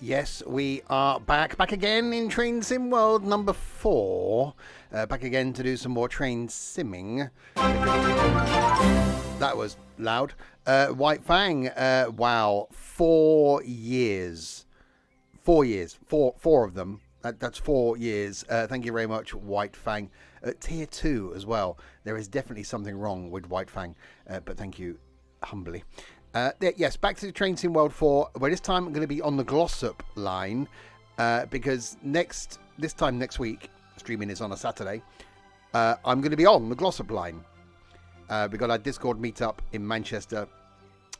Yes, we are back again in Train Sim World number 4. Back again to do some more train simming. That was loud. White Fang, wow, 4 years. 4 years, four of them. That's 4 years. Thank you very much, White Fang. Tier 2 as well. There is definitely something wrong with White Fang, but thank you humbly. Yes, back to the Train Sim World 4, where this time I'm going to be on the Glossop line, because this time next week, streaming is on a Saturday, I'm going to be on the Glossop line. We got our Discord meetup in Manchester.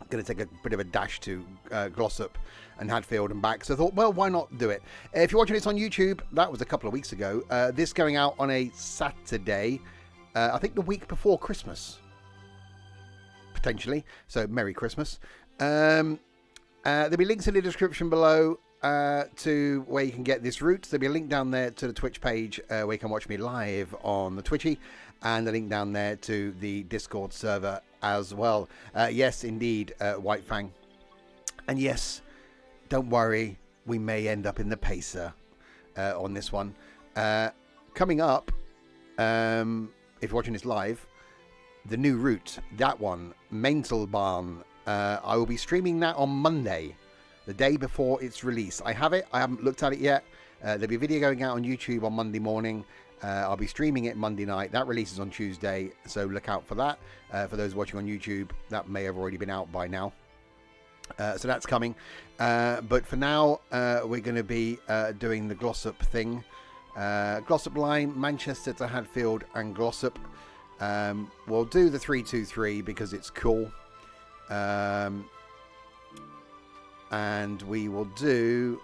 I'm going to take a bit of a dash to Glossop and Hadfield and back. So I thought, well, why not do it? If you're watching this on YouTube, that was a couple of weeks ago. This going out on a Saturday, I think the week before Christmas. Potentially. So Merry Christmas. There'll be links in the description below to where you can get this route. There'll be a link down there to the Twitch page where you can watch me live on the Twitchy, and a link down there to the Discord server as well. Yes, indeed, White Fang. And yes, don't worry, we may end up in the Pacer on this one. Coming up, if you're watching this live, the new route, that one, Mental Barn. I will be streaming that on Monday, the day before its release. I have it. I haven't looked at it yet. There'll be a video going out on YouTube on Monday morning. I'll be streaming it Monday night. That releases on Tuesday, so look out for that. For those watching on YouTube, that may have already been out by now. So that's coming. But for now, we're going to be doing the Glossop thing. Glossop line, Manchester to Hadfield and Glossop. We'll do the 323 because it's cool. And we will do...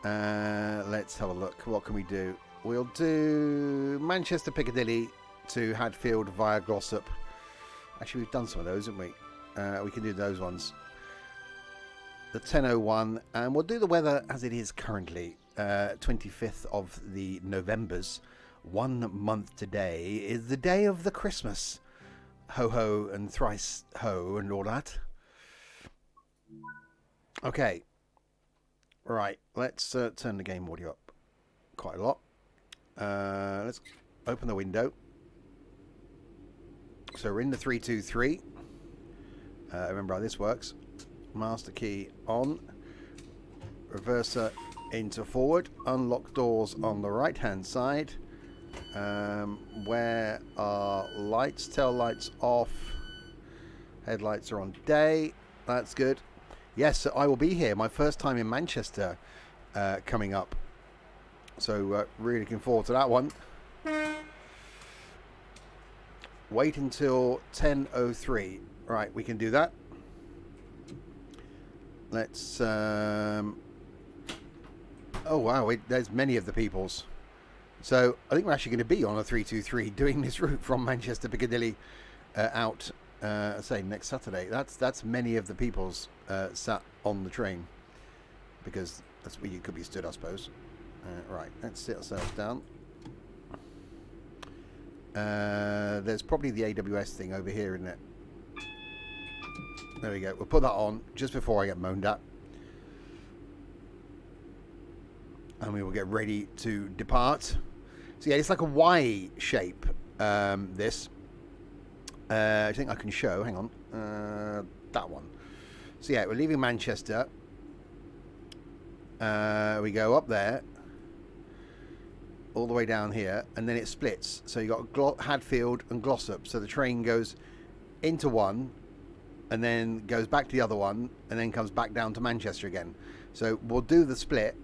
let's have a look. What can we do? We'll do Manchester Piccadilly to Hadfield via Glossop. Actually, we've done some of those, haven't we? We can do those ones. The 10:01, and we'll do the weather as it is currently. 25th of the Novembers. 1 month today is the day of the Christmas. Ho ho and thrice ho and all that. Okay. Right, let's turn the game audio up quite a lot. Let's open the window. So we're in the 323. Remember how this works. Master key on. Reverser into forward. Unlock doors on the right hand side. Where are lights? Tail lights off. Headlights are on day. That's good. Yes, so I will be here. My first time in Manchester coming up. So really looking forward to that one. Wait until 10:03. Right, we can do that. Let's... oh wow, there's many of the peoples. So I think we're actually going to be on a 323 doing this route from Manchester Piccadilly out, say, next Saturday. That's many of the peoples sat on the train, because that's where you could be stood, I suppose. Right, let's sit ourselves down. There's probably the AWS thing over here, isn't it? There we go. We'll put that on just before I get moaned at. And we will get ready to depart. So yeah, it's like a Y shape, this. I think I can show. Hang on. That one. So yeah, we're leaving Manchester. We go up there. All the way down here. And then it splits. So you got Hadfield and Glossop. So the train goes into one. And then goes back to the other one. And then comes back down to Manchester again. So we'll do the split.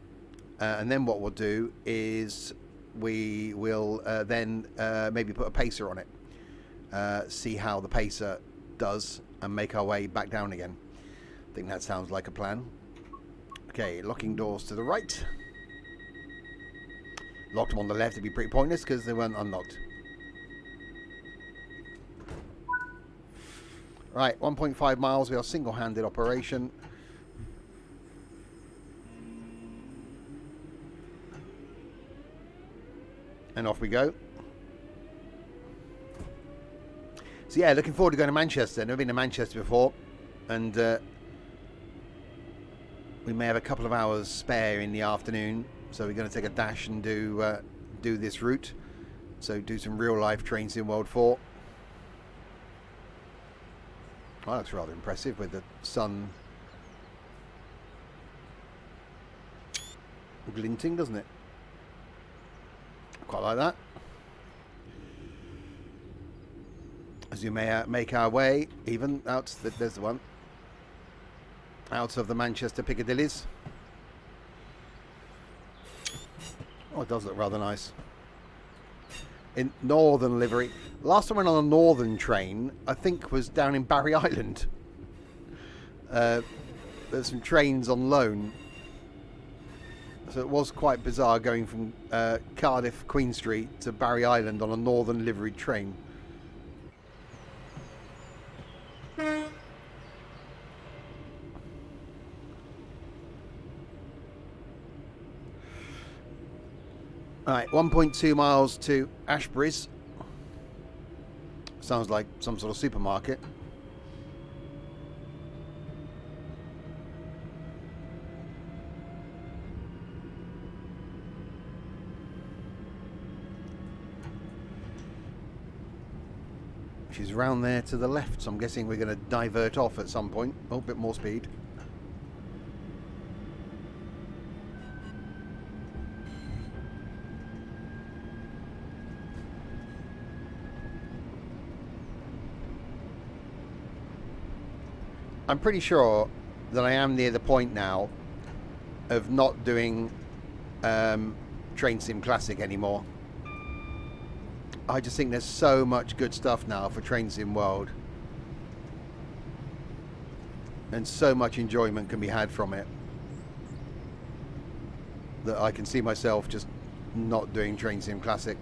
And then what we'll do is we will then maybe put a pacer on it. See how the pacer does and make our way back down again. I think that sounds like a plan. Okay, locking doors to the right. Locked them on the left, it'd be pretty pointless because they weren't unlocked. Right, 1.5 miles, we are single-handed operation. And off we go. So yeah, looking forward to going to Manchester. Never been to Manchester before. And we we may have a couple of hours spare in the afternoon, so we're going to take a dash and do this route. So do some real life Train Sim World 4. Well, that looks rather impressive with the sun glinting, doesn't it? Quite like that. As you may make our way, even out, there's the one, out of the Manchester Piccadillys. Oh, it does look rather nice. In northern livery. Last time I went on a northern train, I think, was down in Barry Island. There's some trains on loan. So it was quite bizarre going from Cardiff, Queen Street to Barry Island on a northern liveried train. Alright, 1.2 miles to Ashbury's. Sounds like some sort of supermarket. She's round there to the left, so I'm guessing we're going to divert off at some point. Oh, a bit more speed. I'm pretty sure that I am near the point now of not doing Train Sim Classic anymore. I just think there's so much good stuff now for Train Sim World, and so much enjoyment can be had from it, that I can see myself just not doing Train Sim Classic.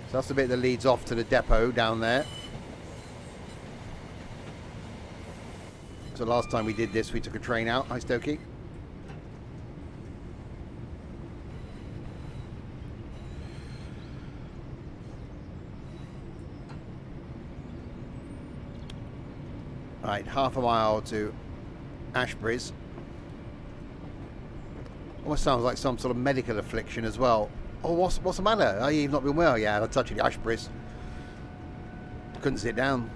So that's the bit that leads off to the depot down there. So last time we did this, we took a train out. Hi, Stokey. Right, half a mile to Ashbury's. Almost sounds like some sort of medical affliction as well. Oh, what's the matter? Oh, you've not been well? Yeah, I had a touch of the Ashbury's. Couldn't sit down.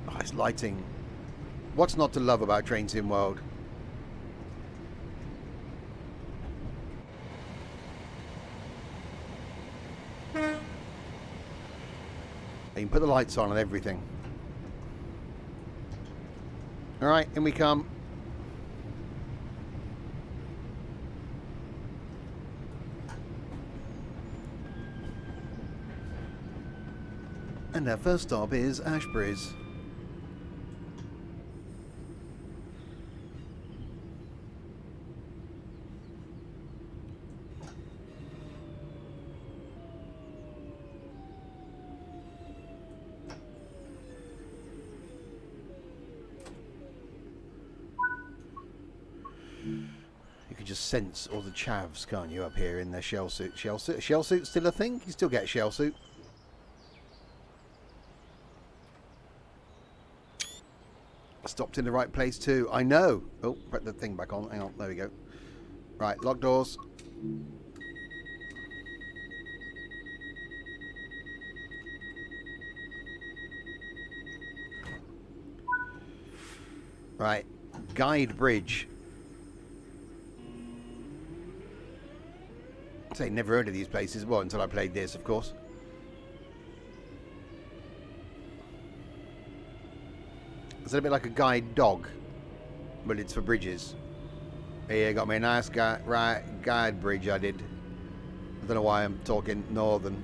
Oh, it's lighting. What's not to love about Train Sim World? You can put the lights on and everything. Alright, in we come. And our first stop is Ashbury's. You can just sense all the chavs, can't you, up here in their shell suit? Shell suit's still a thing? You still get a shell suit. Stopped in the right place too. I know. Oh, put the thing back on. Hang on. There we go. Right, lock doors. Right, Guide Bridge. I say never heard of these places. Well, until I played this, of course. It's a bit like a guide dog, but it's for bridges. Here, got me a nice guide bridge. I did. I don't know why I'm talking northern.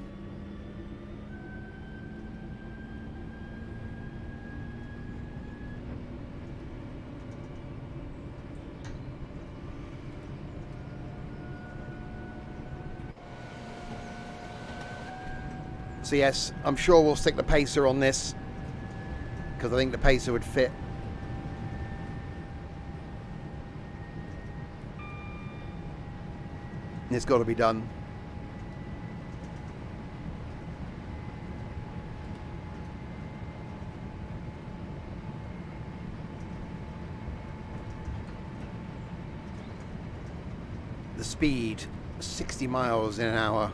So yes, I'm sure we'll stick the pacer on this. because I think the pacer would fit. It's got to be done. The speed, 60 miles in an hour.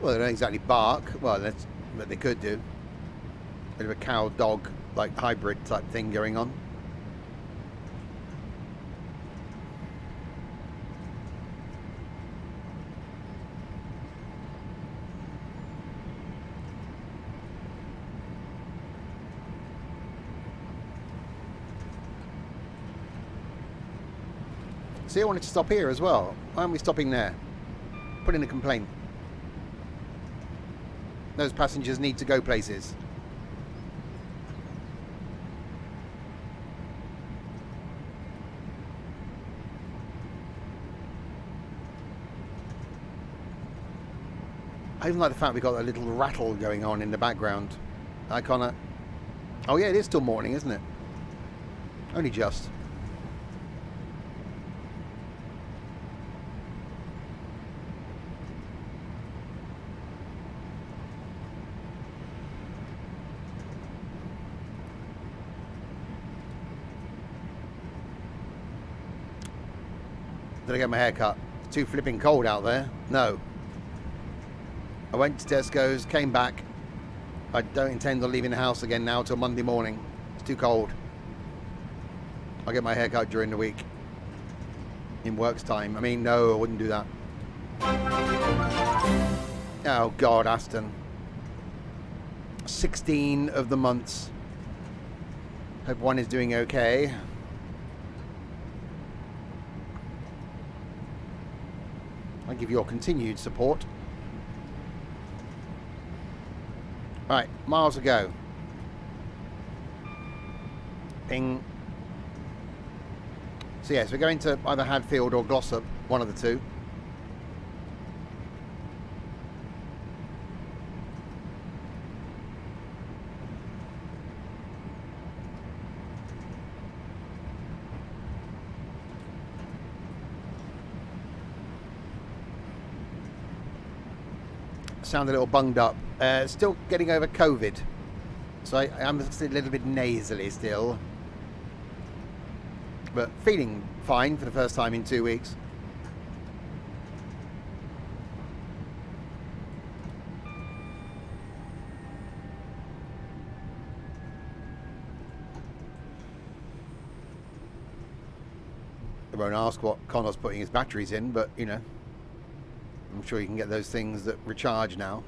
Well, they don't exactly bark. Well, that's what they could do. Bit of a cow-dog, like, hybrid type thing going on. See, I wanted to stop here as well. Why aren't we stopping there? Put in a complaint. Those passengers need to go places. I even like the fact we got a little rattle going on in the background. Hi, Connor. Oh yeah, it is still morning, isn't it? Only just. Did I get my hair cut? It's too flipping cold out there. No. I went to Tesco's, came back. I don't intend on leaving the house again now till Monday morning. It's too cold. I'll get my hair cut during the week. In work's time. I mean, no, I wouldn't do that. Oh, God, Aston. 16 of the months. Hope one is doing okay. I give your continued support. Right, miles to go. Ping. So yes, we're going to either Hadfield or Glossop, one of the two. Sound a little bunged up. Still getting over COVID, so I'm a little bit nasally still, but feeling fine for the first time in 2 weeks. I won't ask what Connor's putting his batteries in, but you know, I'm sure you can get those things that recharge now.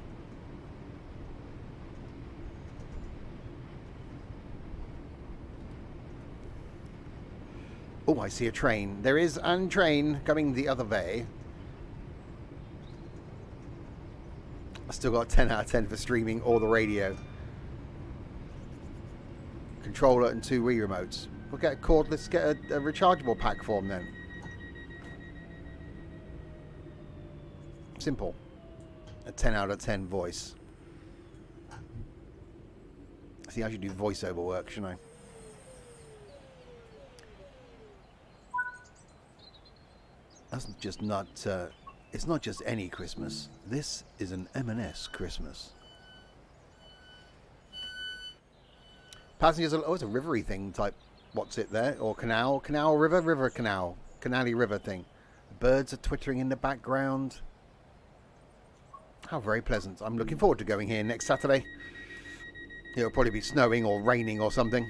Oh, I see a train. There is a train coming the other way. I still got 10 out of 10 for streaming or the radio. Controller and 2 Wii remotes. We'll get a cord. Let's get a rechargeable pack for them then. Simple. A 10 out of 10 voice. See, I should do voiceover work, shouldn't I? That's just not, it's not just any Christmas. This is an M&S Christmas. Passengers are, oh, it's a rivery thing type, what's it there? Or canal, river, canal, canally river thing. Birds are twittering in the background. How very pleasant. I'm looking forward to going here next Saturday. It'll probably be snowing or raining or something.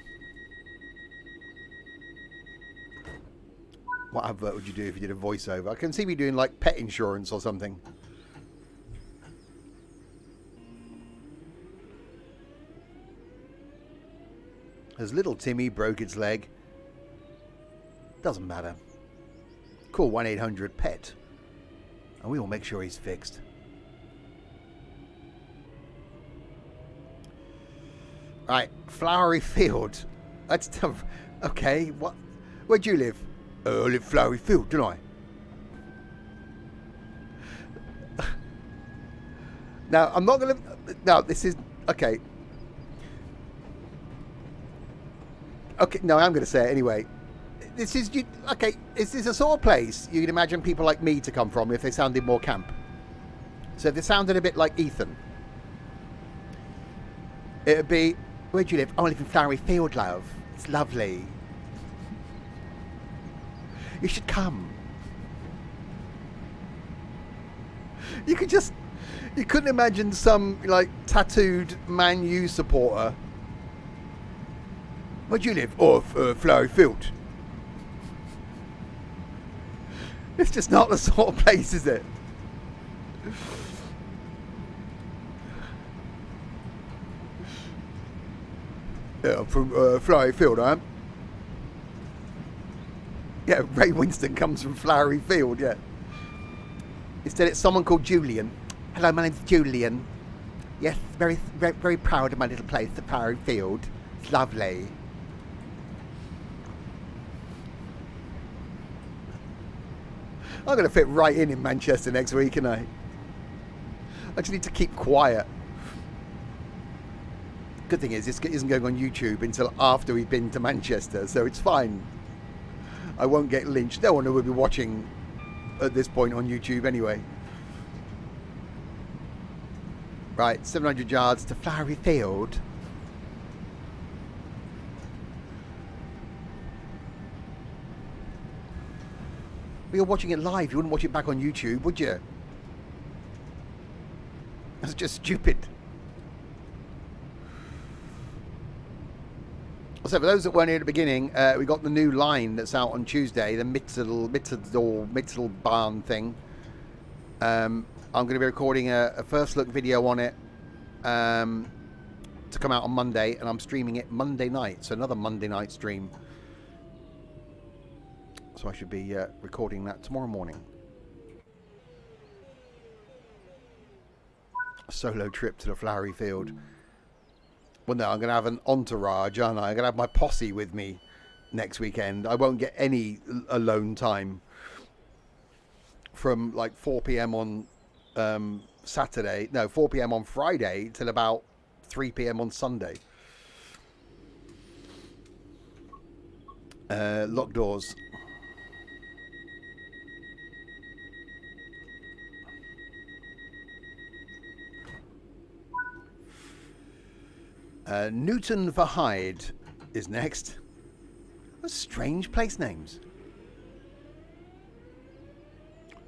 What advert would you do if you did a voiceover? I can see me doing like pet insurance or something. As little Timmy broke its leg. Doesn't matter. Call 1-800-PET and we will make sure he's fixed. Right, Flowery Field. That's tough. Okay, what? Where do you live? I live Flowery Field, don't I? Now, I'm not going to... No, this is... Okay. Okay, no, I'm going to say it anyway. This is... Okay, is this a sort of place you can imagine people like me to come from if they sounded more camp? So if they sounded a bit like Ethan, it would be... Where do you live? Oh, I live in Flowery Field, love. It's lovely. You should come. You could just... You couldn't imagine some, like, tattooed Man U supporter. Where do you live? Oh, Flowery Field. It's just not the sort of place, is it? Yeah, I'm from Flowery Field, I am. Yeah, Ray Winston comes from Flowery Field, yeah. Instead, it's someone called Julian. Hello, my name's Julian. Yes, very, very, very proud of my little place at Flowery Field. It's lovely. I'm going to fit right in Manchester next week, and I just need to keep quiet. Good thing is, this isn't going on YouTube until after we've been to Manchester, so it's fine. I won't get lynched. No one will be watching at this point on YouTube anyway. Right, 700 yards to Flowery Field. You're watching it live. You wouldn't watch it back on YouTube, would you? That's just stupid. So for those that weren't here at the beginning, we got the new line that's out on Tuesday, the Mittelbahn thing. I'm going to be recording a first look video on it to come out on Monday, and I'm streaming it Monday night, so another Monday night stream. So I should be recording that tomorrow morning. A solo trip to the Flowery Field. Well, no, I'm going to have an entourage, aren't I? I'm going to have my posse with me next weekend. I won't get any alone time from like 4 p.m. on Saturday. No, 4 p.m. on Friday till about 3 p.m. on Sunday. Locked doors. Newton for Hyde is next. What strange place names.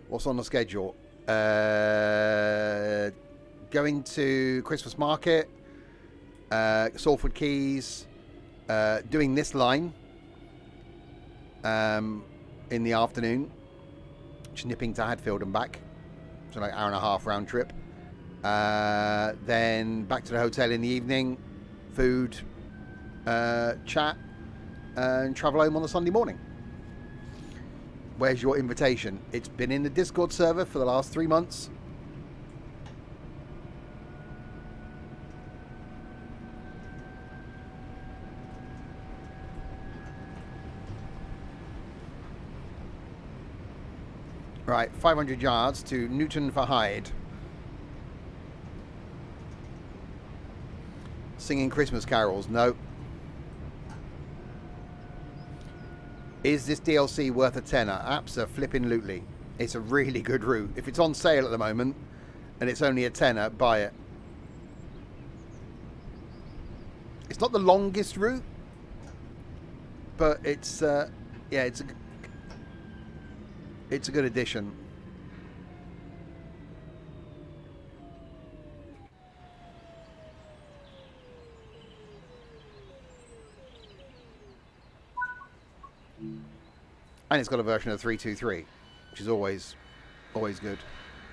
What's on the schedule? Going to Christmas Market, Salford Quays, doing this line in the afternoon, just nipping to Hadfield and back, so like an hour and a half round trip. Then back to the hotel in the evening, food, chat, and travel home on the Sunday morning. Where's your invitation? It's been in the Discord server for the last 3 months. Right, 500 yards to Newton for Hyde. Singing Christmas carols. No. Is this DLC worth a tenner? Abso-flippin-lutely. It's a really good route. If it's on sale at the moment and it's only a tenner, buy it. It's not the longest route, but it's yeah, it's a good addition. And it's got a version of 323, which is always good.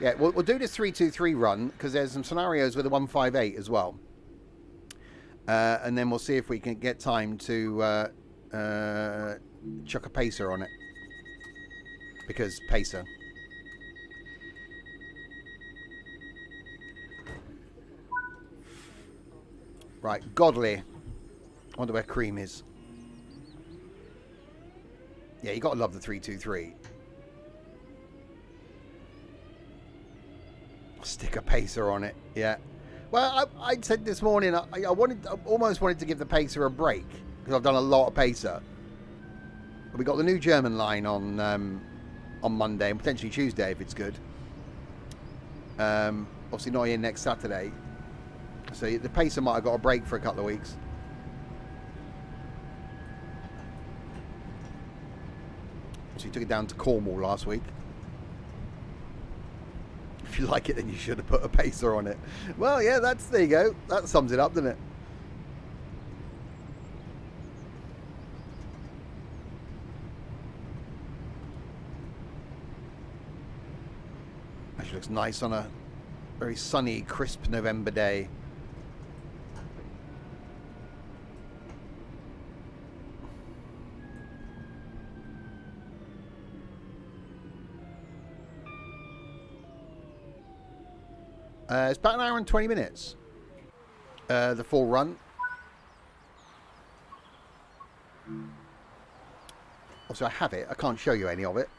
Yeah, we'll do this 323 run because there's some scenarios with a 158 as well. And then we'll see if we can get time to chuck a pacer on it. Because pacer. Right, Godly. I wonder where Cream is. Yeah, you gotta love the 323. Stick a pacer on it, yeah. Well, I said this morning I almost wanted to give the pacer a break because I've done a lot of pacer. We got the new German line on Monday and potentially Tuesday if it's good. Obviously not here next Saturday, so the pacer might have got a break for a couple of weeks. So you took it down to Cornwall last week. If you like it, then you should have put a pacer on it. Well, yeah, there you go. That sums it up, doesn't it? Actually looks nice on a very sunny, crisp November day. It's about an hour and 20 minutes. The full run. Also, I have it. I can't show you any of it.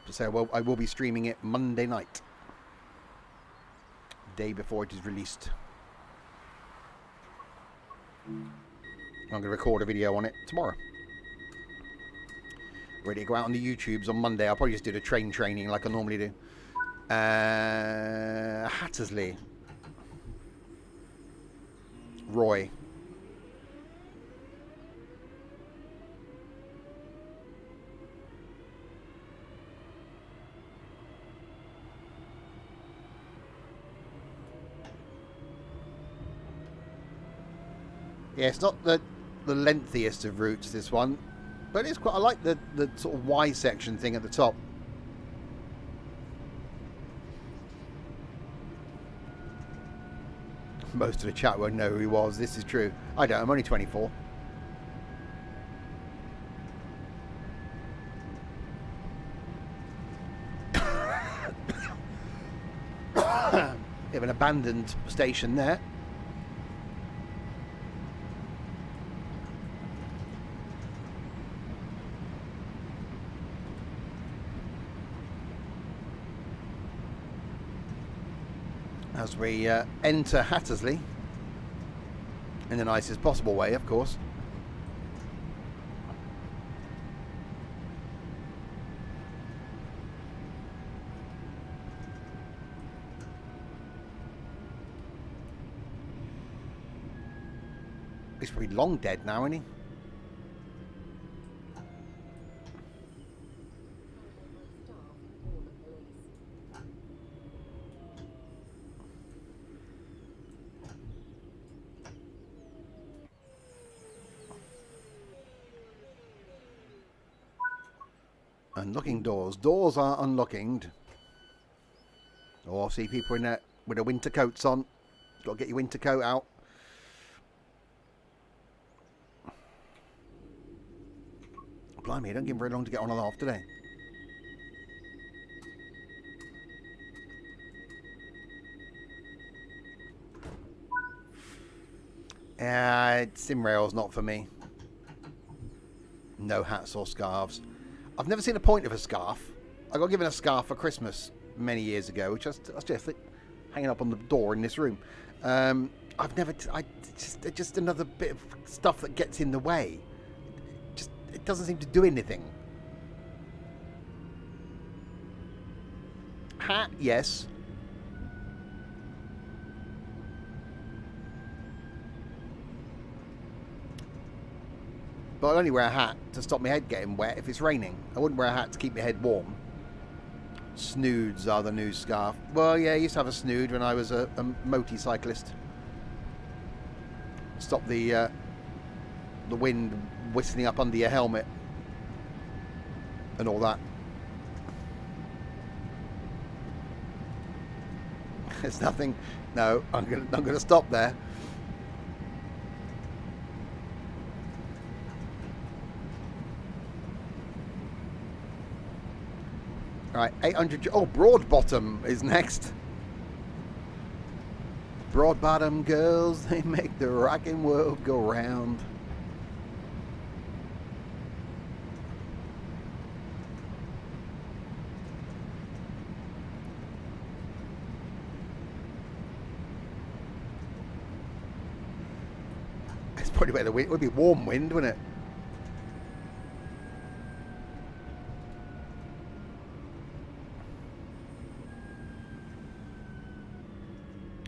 So I will be streaming it Monday night. Day before it is released. I'm going to record a video on it tomorrow. Ready to go out on the YouTubes on Monday. I'll probably just do the train training like I normally do. Hattersley. Roy. Yeah, it's not the lengthiest of routes, this one, but it's quite. I like the sort of Y section thing at the top. Most of the chat won't know who he was. This is true. I don't. I'm only 24. We have an abandoned station there. As we enter Hattersley in the nicest possible way, of course. He's probably long dead now, isn't he? Unlocking doors. Doors are unlocking. Oh, I see people in there with their winter coats on. Got to get your winter coat out. Blimey, it don't give very long to get on and off today. Simrail's not for me. No hats or scarves. I've never seen a point of a scarf. I got given a scarf for Christmas many years ago, which I was just hanging up on the door in this room. I've never. Just another bit of stuff that gets in the way. It doesn't seem to do anything. Hat, yes. But I'll only wear a hat to stop my head getting wet if it's raining. I wouldn't wear a hat to keep my head warm. Snoods are the new scarf. Well, yeah, I used to have a snood when I was a motorcyclist. Stop the wind whistling up under your helmet and all that. There's nothing. No, I'm gonna stop there. Right, 800. Oh, Broadbottom is next. Broad-bottom girls, they make the rockin' world go round. probably where the wind, it would be warm wind, wouldn't it?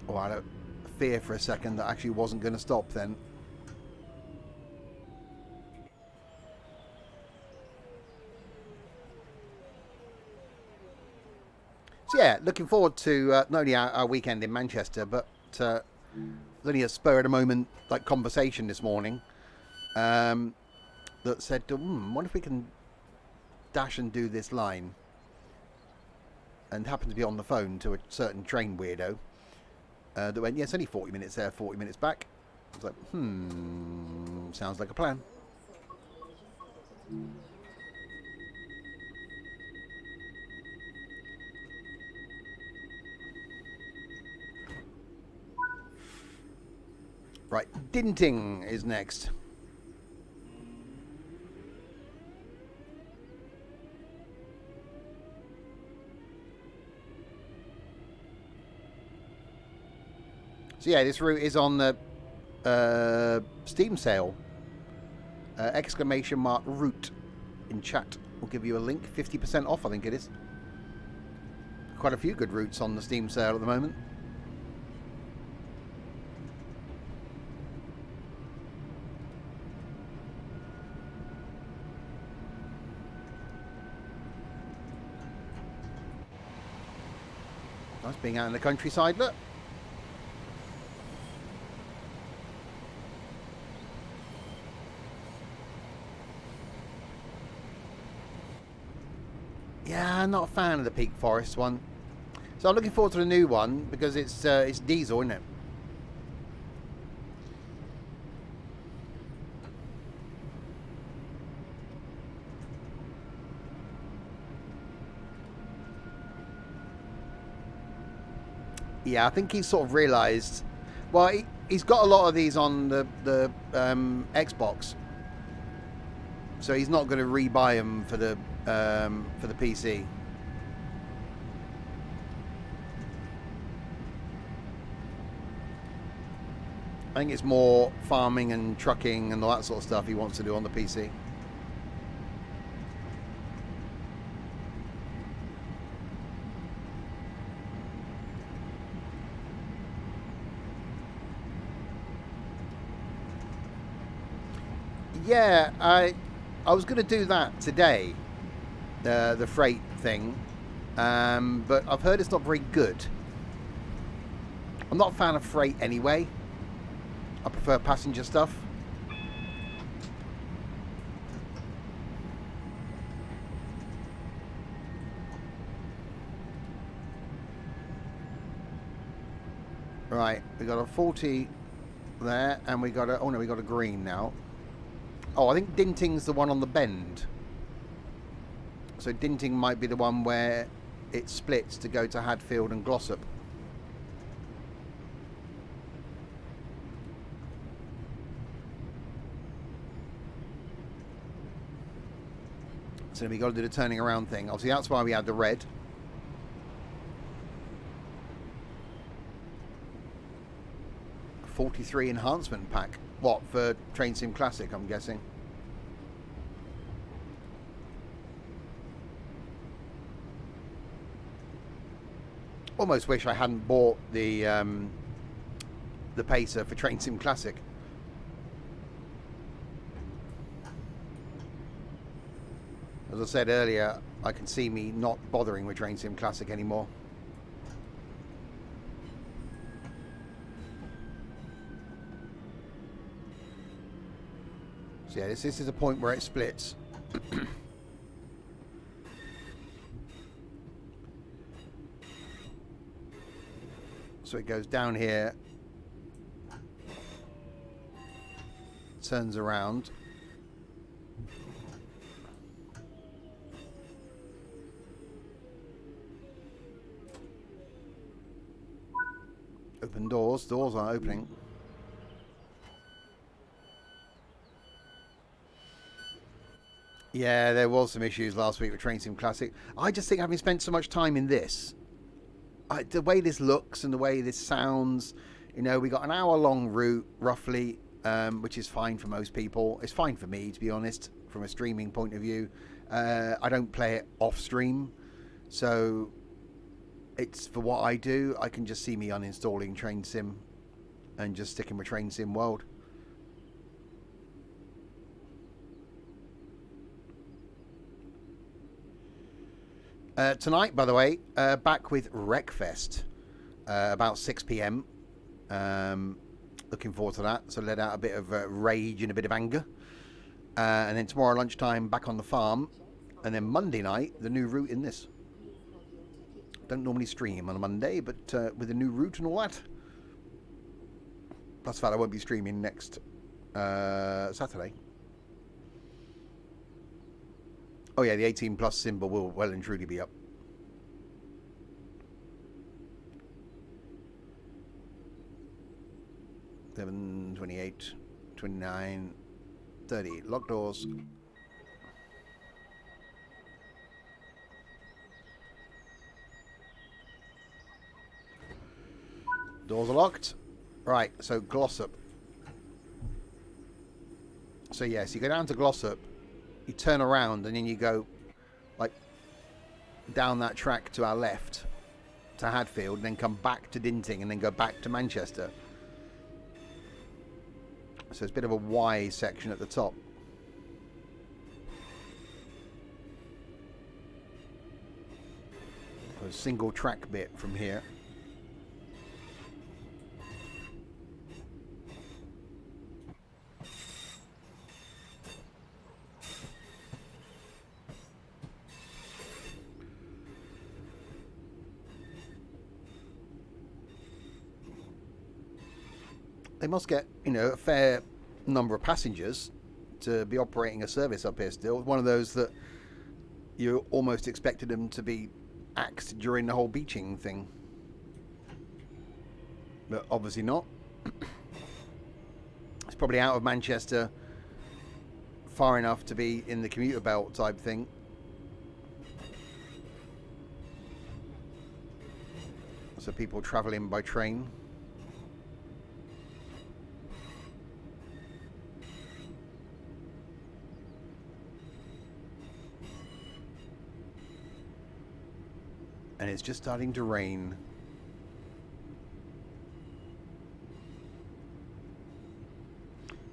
Oh, I had a fear for a second that actually wasn't going to stop then. So yeah, looking forward to not only our weekend in Manchester, but only a spur of the moment like conversation this morning that said, what if we can dash and do this line? And happened to be on the phone to a certain train weirdo that went, yes, only 40 minutes there, 40 minutes back. I was like, sounds like a plan. Right, Dinting is next. So yeah, this route is on the Steam sale. Exclamation mark route in chat. We'll give you a link. 50% off, I think it is. Quite a few good routes on the Steam sale at the moment. Nice being out in the countryside, look. Yeah, I'm not a fan of the Peak Forest one. So I'm looking forward to the new one because it's diesel, isn't it? Yeah, I think he's sort of realised. Well, he's got a lot of these on the Xbox, so he's not going to rebuy them for the PC. I think it's more farming and trucking and all that sort of stuff he wants to do on the PC. Yeah, I was going to do that today, the freight thing, but I've heard it's not very good. I'm not a fan of freight anyway. I prefer passenger stuff. Right, we got a 40 there, and we got a, oh no, we got a green now. Oh, I think Dinting's the one on the bend. So Dinting might be the one where it splits to go to Hadfield and Glossop. So we got to do the turning around thing. Obviously, that's why we had the red. $43 enhancement pack. What, for Train Sim Classic, I'm guessing? Almost wish I hadn't bought the Pacer for Train Sim Classic. As I said earlier, I can see me not bothering with Train Sim Classic anymore. So yeah, this is a point where it splits. So it goes down here, turns around. Open doors. Doors aren't opening. Yeah, there was some issues last week with Train Sim Classic. I just think having spent so much time in this, the way this looks and the way this sounds, you know, we got an hour-long route roughly. which is fine for most people. It's fine for me, to be honest, from a streaming point of view. I don't play it off stream, so it's for what I do. I can just see me uninstalling Train Sim and just sticking with Train Sim World. Tonight, by the way, back with Wreckfest, about 6 p.m. Looking forward to that. So let out a bit of rage and a bit of anger. And then tomorrow lunchtime, back on the farm. And then Monday night, the new route in this. Don't normally stream on a Monday, but with the new route and all that. Plus the fact I won't be streaming next Saturday. Oh yeah, the 18 plus symbol will well and truly be up. Seven, 28, 29, 30. Lock doors. Doors are locked. Right, so Glossop. So yes, you go down to Glossop, you turn around, and then you go like down that track to our left to Hadfield, and then come back to Dinting, and then go back to Manchester. So it's a bit of a Y section at the top. A single track bit from here. They must get, a fair number of passengers to be operating a service up here still. One of those that you almost expected them to be axed during the whole beaching thing. But obviously not. It's probably out of Manchester far enough to be in the commuter belt type thing. So people travelling by train. And it's just starting to rain.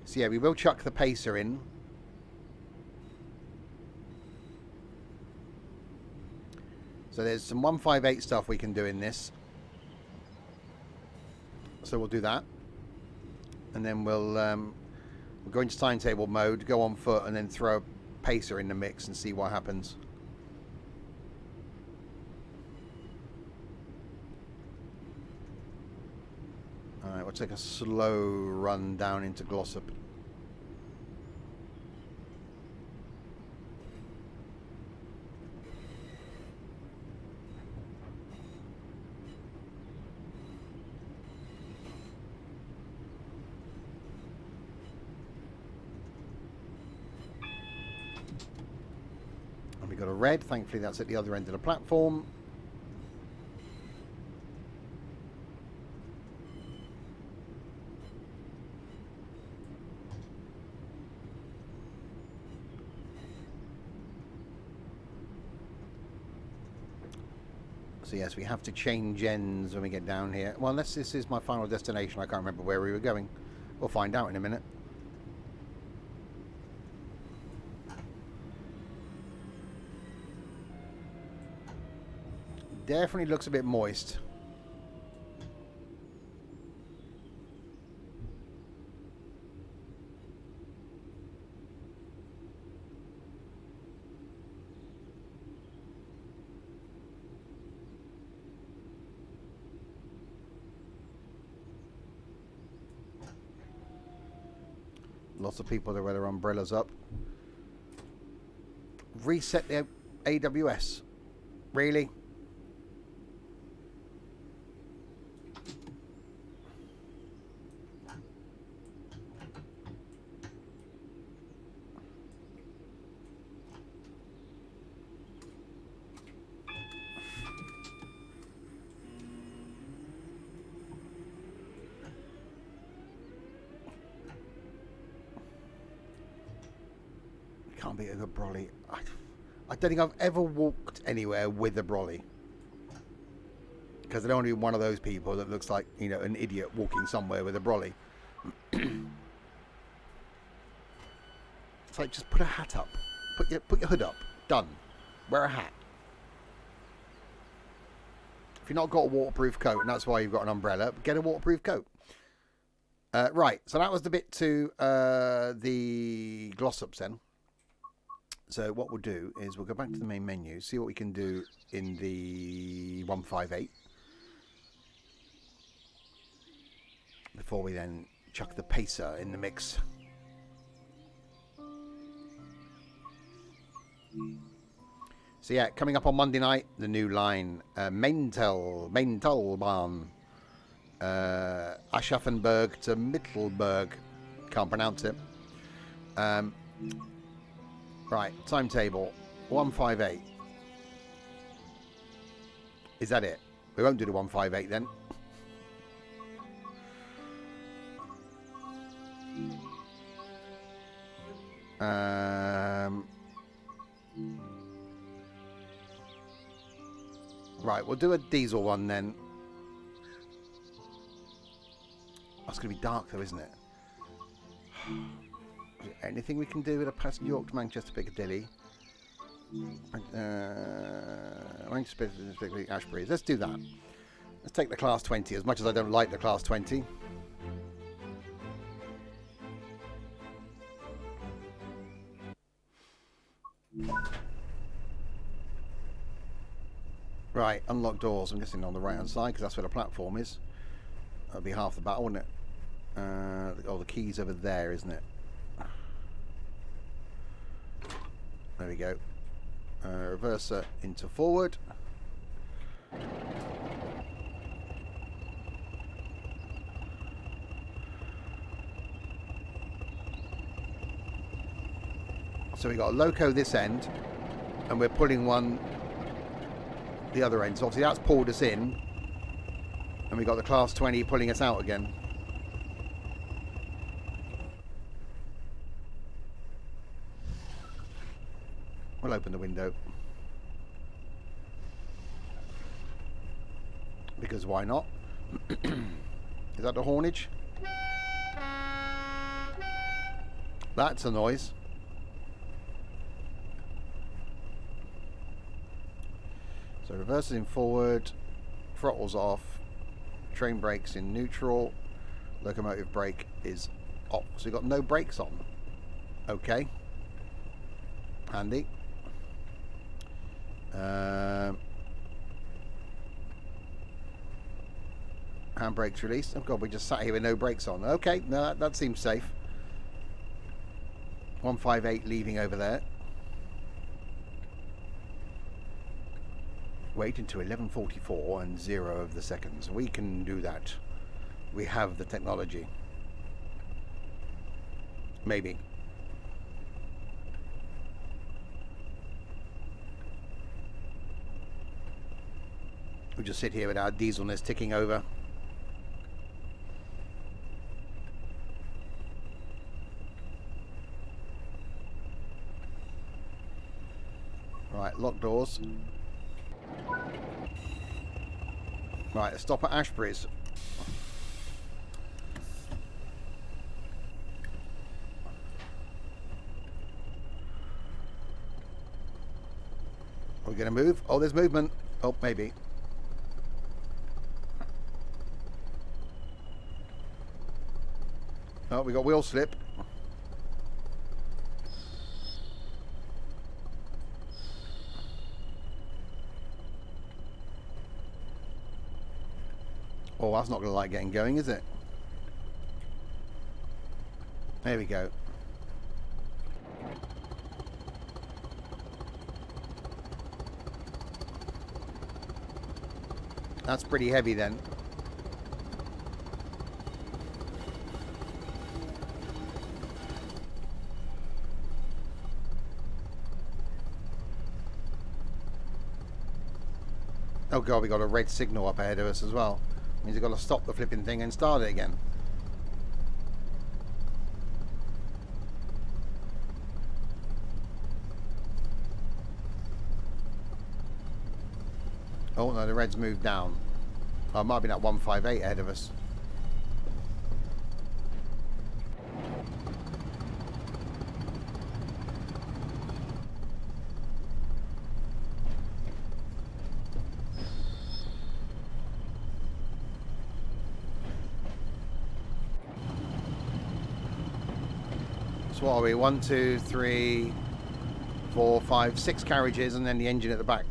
So yeah, we will chuck the pacer in. So there's some 158 stuff we can do in this. So we'll do that. And then we'll go into timetable mode, go on foot, and then throw a pacer in the mix and see what happens. Alright, we'll take a slow run down into Glossop. And we got a red, thankfully that's at the other end of the platform. So yes, we have to change ends when we get down here. Well, unless this is my final destination, I can't remember where we were going. We'll find out in a minute. Definitely looks a bit moist. Lots of people that wear their umbrellas up. Reset the AWS. Really? Can't be a good brolly. I don't think I've ever walked anywhere with a brolly. Because I don't want to be one of those people that looks like, you know, an idiot walking somewhere with a brolly. It's like, just put a hat up. Put your hood up. Done. Wear a hat. If you've not got a waterproof coat, and that's why you've got an umbrella, get a waterproof coat. Right, so that was the bit to the Glossops then. So what we'll do is we'll go back to the main menu, see what we can do in the 158. Before we then chuck the pacer in the mix. So yeah, coming up on Monday night, the new line, Maintalbahn, Aschaffenburg to Mittelberg, can't pronounce it. Right, timetable, 158. Is that it? We won't do the 158 then. Right, we'll do a diesel one then. That's going to be dark though, isn't it? Is there anything we can do with a passenger York to Manchester Piccadilly? Manchester Piccadilly Ashbury. Let's do that. Let's take the Class 20, as much as I don't like the Class 20. Right, unlock doors. I'm guessing on the right hand side because that's where the platform is. That'll be half the battle, wouldn't it? Oh, the key's over there, isn't it? There we go. Reverser into forward. So we got a loco this end, and we're pulling one the other end. So obviously that's pulled us in, and we got the Class 20 pulling us out again. We'll open the window. Because why not? Is that the Hornage? That's a noise. So reverses in forward, throttles off, train brakes in neutral, locomotive brake is off. So we've got no brakes on. Okay. Handy. Handbrakes released. Oh god, we just sat here with no brakes on. Okay, no, that seems safe. 158 leaving over there. Wait until 11:44 and 0 of the seconds. We can do that. We have the technology. Maybe. We'll just sit here with our dieselness ticking over. Right, lock doors. Right, let's stop at Ashbury's. Are we going to move? Oh, there's movement. Oh, maybe. Oh, we got wheel slip. Oh, that's not going to like getting going, is it? There we go. That's pretty heavy then. Oh god, we got a red signal up ahead of us as well. Means we've got to stop the flipping thing and start it again. Oh no, the red's moved down. Oh, it might be that 158 ahead of us. So what are we? 1, 2, 3, 4, 5, 6 carriages, and then the engine at the back.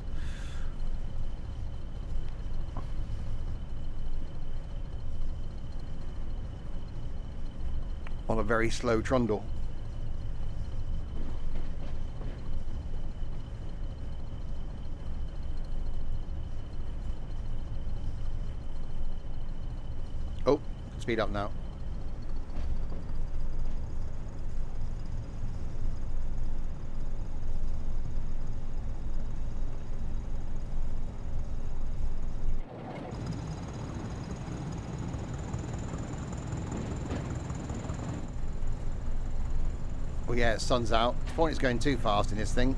On a very slow trundle. Oh, speed up now. Oh yeah, the sun's out. The point is going too fast in this thing.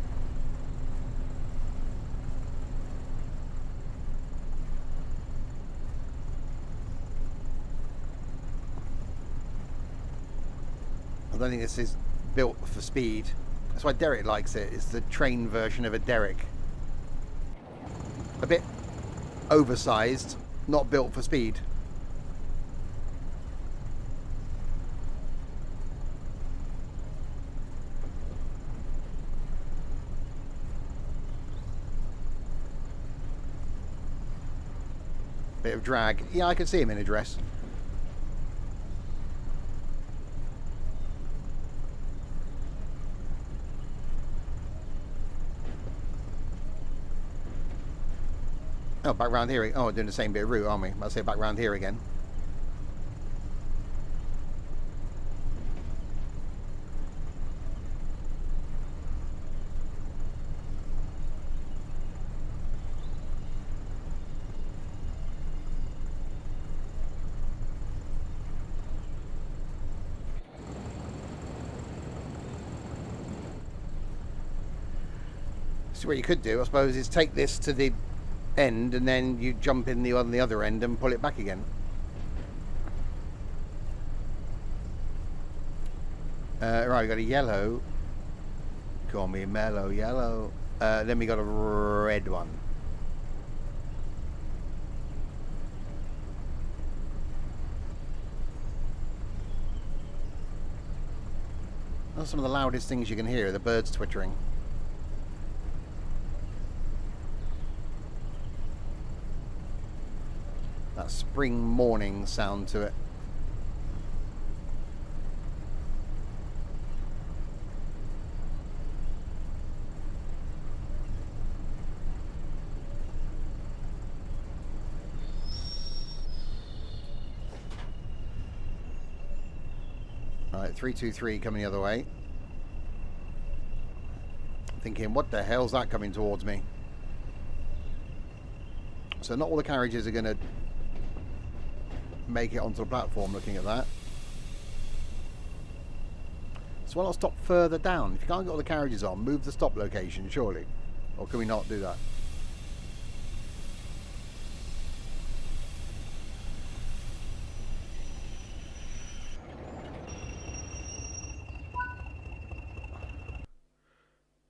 I don't think this is built for speed. That's why Derek likes it. It's the train version of a Derek. A bit oversized, not built for speed. Bit of drag. Yeah, I can see him in a dress. Oh, back round here. Oh, we're doing the same bit of route, aren't we? I'll say back round here again. So what you could do, I suppose, is take this to the end and then you jump in on the other end and pull it back again. Right, we got a yellow. Call me mellow yellow. Then we got a red one. That's some of the loudest things you can hear, the birds twittering. That spring morning sound to it. Right, 323 coming the other way. Thinking, what the hell's that coming towards me? So not all the carriages are going to make it onto the platform looking at that. So why not stop further down? If you can't get all the carriages on, move the stop location, surely. Or can we not do that?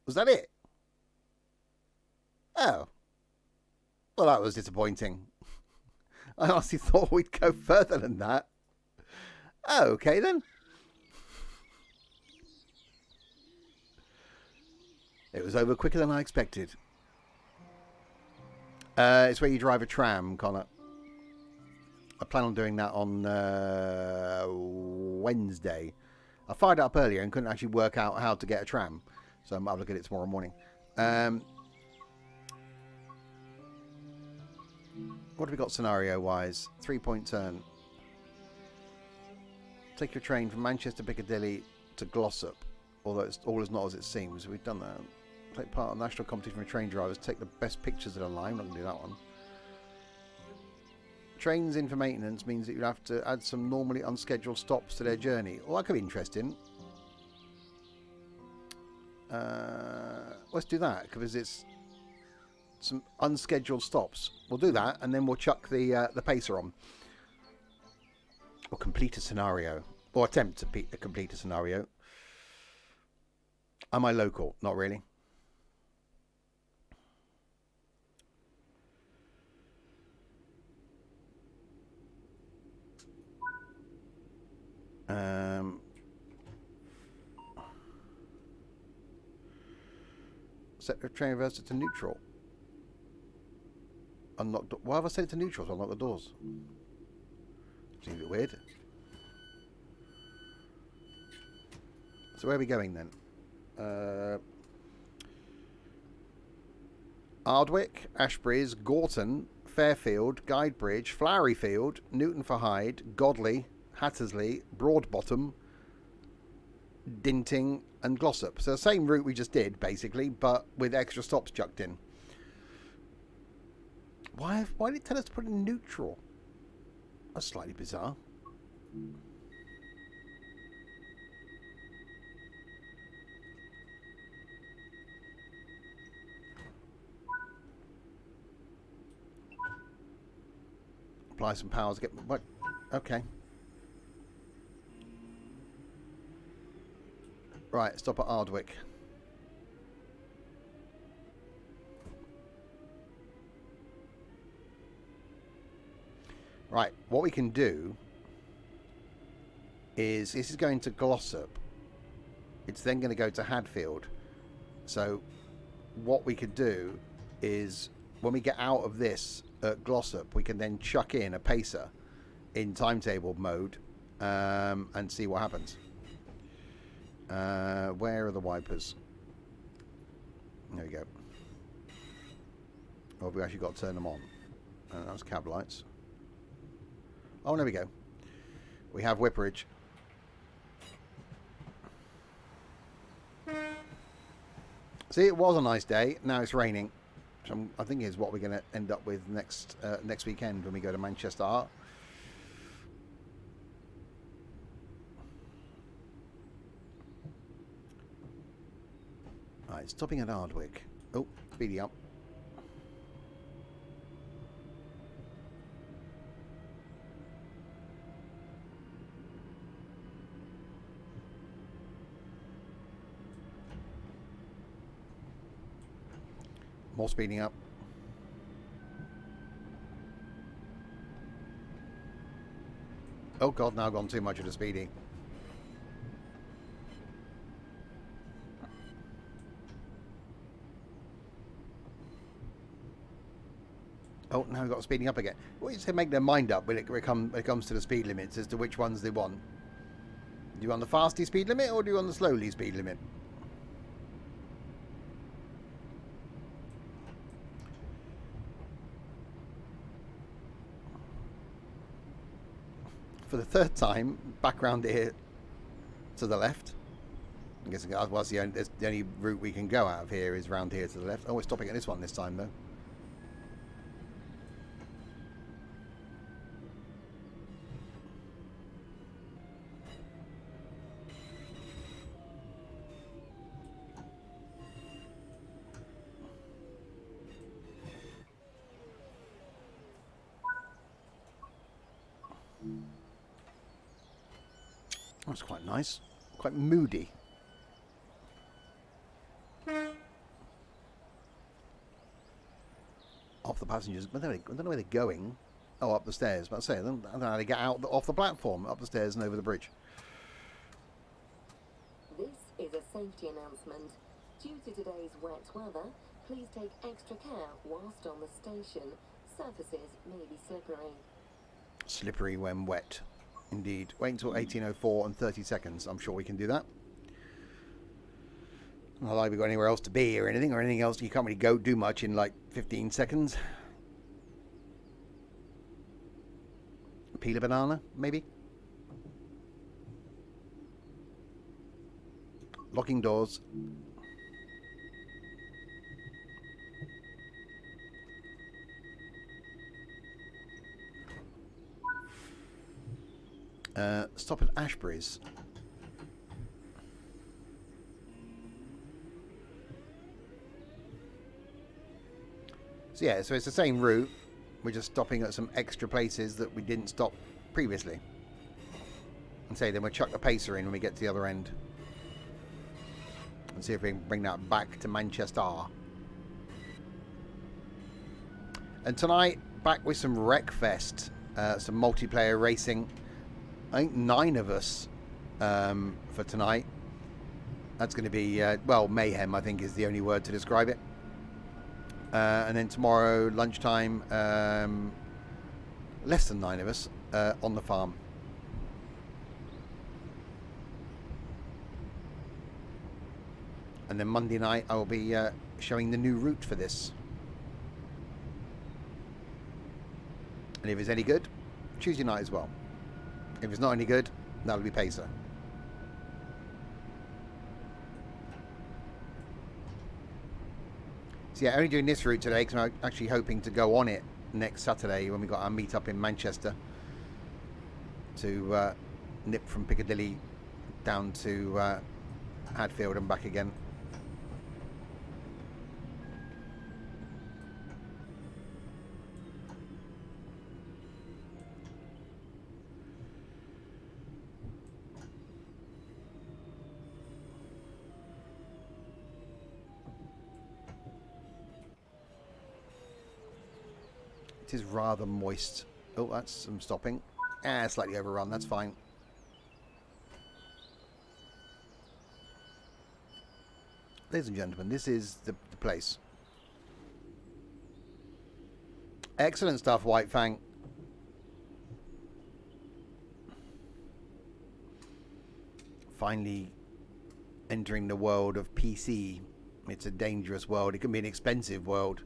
Was that it? Oh. Well, that was disappointing. I honestly thought we'd go further than that. Oh, okay then. It was over quicker than I expected. It's where you drive a tram, Connor. I plan on doing that on Wednesday. I fired it up earlier and couldn't actually work out how to get a tram. So I'll look at it tomorrow morning. What have we got scenario-wise? 3-point turn. Take your train from Manchester Piccadilly to Glossop. Although it's all is not as it seems. We've done that. Take part in the national competition for train drivers. Take the best pictures of the line. I'm not going to do that one. Trains in for maintenance means that you have to add some normally unscheduled stops to their journey. Well, that could be interesting. Let's do that because it's some unscheduled stops. We'll do that, and then we'll chuck the pacer on. Or complete a scenario. Or attempt to complete a scenario. Am I local? Not really. Set the train reverser to neutral. Unlock. Why have I set it to neutral to unlock the doors? Seems a bit weird. So where are we going then? Ardwick, Ashbridge, Gorton, Fairfield, Guidebridge, Floweryfield, Newton for Hyde, Godley, Hattersley, Broadbottom, Dinting, and Glossop. So the same route we just did, basically, but with extra stops chucked in. Why did it tell us to put it in neutral? That's slightly bizarre. Apply some powers. Get what? Okay. Right. Stop at Ardwick. Right. What we can do is this is going to Glossop. It's then going to go to Hadfield. So what we could do is when we get out of this at Glossop, we can then chuck in a pacer in timetable mode and see what happens. Where are the wipers? There we go. Oh, we actually got to turn them on. That's cab lights. Oh, there we go. We have whipperage. See, it was a nice day. Now it's raining. Which I think is what we're going to end up with next weekend when we go to Manchester Art. Right, stopping at Ardwick. Oh, speeding up. More speeding up. Oh god, now I've gone too much of the speeding. Oh, now we've got speeding up again. Well, you say make their mind up when it comes to the speed limits as to which ones they want. Do you want the fasty speed limit or do you want the slowly speed limit? For the third time, back round here to the left. I guess otherwise the only route we can go out of here is round here to the left. Oh, we're stopping at this one this time though. That's quite nice. Quite moody. Off the passengers. I don't know where they're going. Oh, up the stairs. But I say, I don't know how they get out off the platform, up the stairs and over the bridge. This is a safety announcement. Due to today's wet weather, please take extra care whilst on the station. Surfaces may be slippery. Slippery when wet. Indeed. Wait until 18:04 and 30 seconds. I'm sure we can do that. Not like we've got anywhere else to be or anything else. You can't really do much in like 15 seconds. Peel a banana, maybe? Locking doors. Stop at Ashbury's. So yeah, so it's the same route. We're just stopping at some extra places that we didn't stop previously. And say then we'll chuck the pacer in when we get to the other end. And see if we can bring that back to Manchester. And tonight, back with some Wreckfest. Some multiplayer racing. I think 9 of us for tonight. That's going to be, well, mayhem, I think is the only word to describe it. And then tomorrow, lunchtime, less than 9 of us on the farm. And then Monday night, I will be showing the new route for this. And if it's any good, Tuesday night as well. If it's not any good, that'll be pacer. So yeah, only doing this route today because I'm actually hoping to go on it next Saturday when we got our meet up in Manchester to nip from Piccadilly down to Hadfield and back again. It is rather moist. Oh, that's some stopping. Slightly overrun, that's fine. Ladies and gentlemen, this is the place. Excellent stuff, White Fang. Finally entering the world of PC. It's a dangerous world. It can be an expensive world.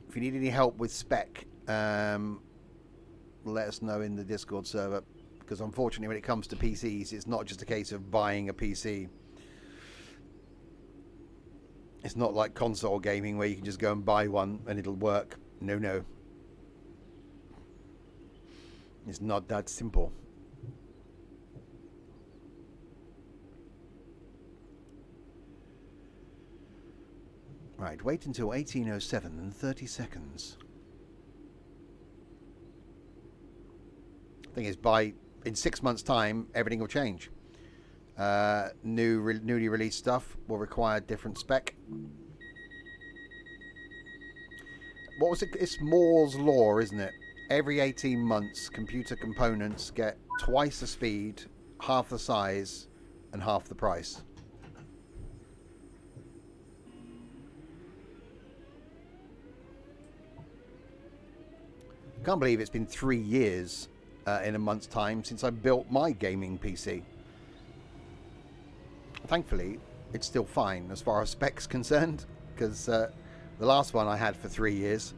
If you need any help with spec, let us know in the Discord server. Because unfortunately, when it comes to PCs, it's not just a case of buying a PC. It's not like console gaming where you can just go and buy one and it'll work. No, no. It's not that simple. Right, wait until 1807 and 30 seconds. Thing is, in 6 months' time, everything will change. Newly released stuff will require different spec. What was it? It's Moore's law, isn't it? Every 18 months, computer components get twice the speed, half the size, and half the price. Can't believe it's been 3 years in a month's time since I built my gaming PC. Thankfully, it's still fine as far as specs concerned, because the last one I had for 3 years,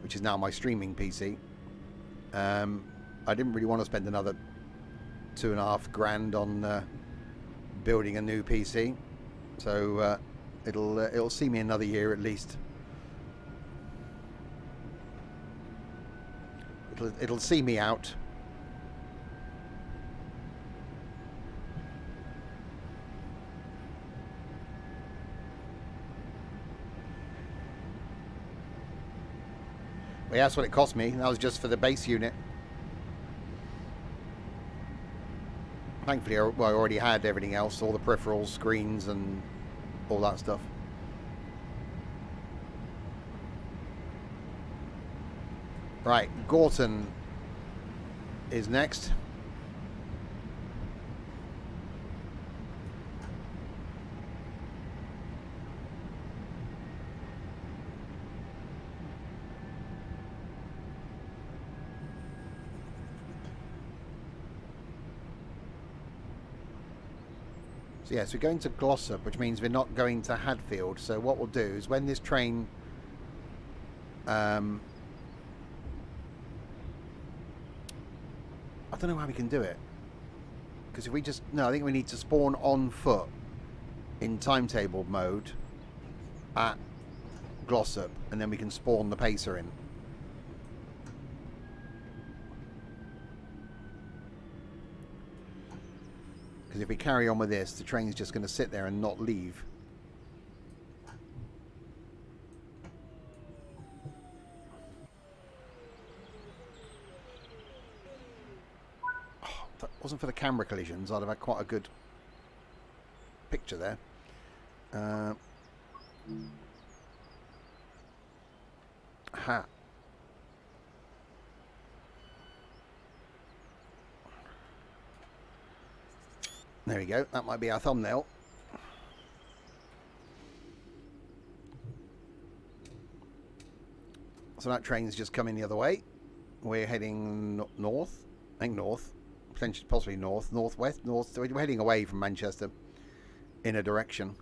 which is now my streaming PC, I didn't really want to spend another $2.5 grand on building a new PC, so it'll see me another year at least. It'll see me out. Well, yeah, that's what it cost me. That was just for the base unit. Thankfully, I already had everything else, all the peripherals, screens, and all that stuff. Right, Gorton is next. So yes, we're going to Glossop, which means we're not going to Hadfield. So what we'll do is when this train I don't know how we can do it. Because if we just... No, I think we need to spawn on foot in timetable mode at Glossop, and then we can spawn the pacer in. Because if we carry on with this, the train's just going to sit there and not leave. Wasn't for the camera collisions, I'd have had quite a good picture there. Ha. There we go. That might be our thumbnail. So that train's just coming the other way. We're heading north. I think north. Potentially, possibly north. Northwest. North. So we're heading away from Manchester in a direction.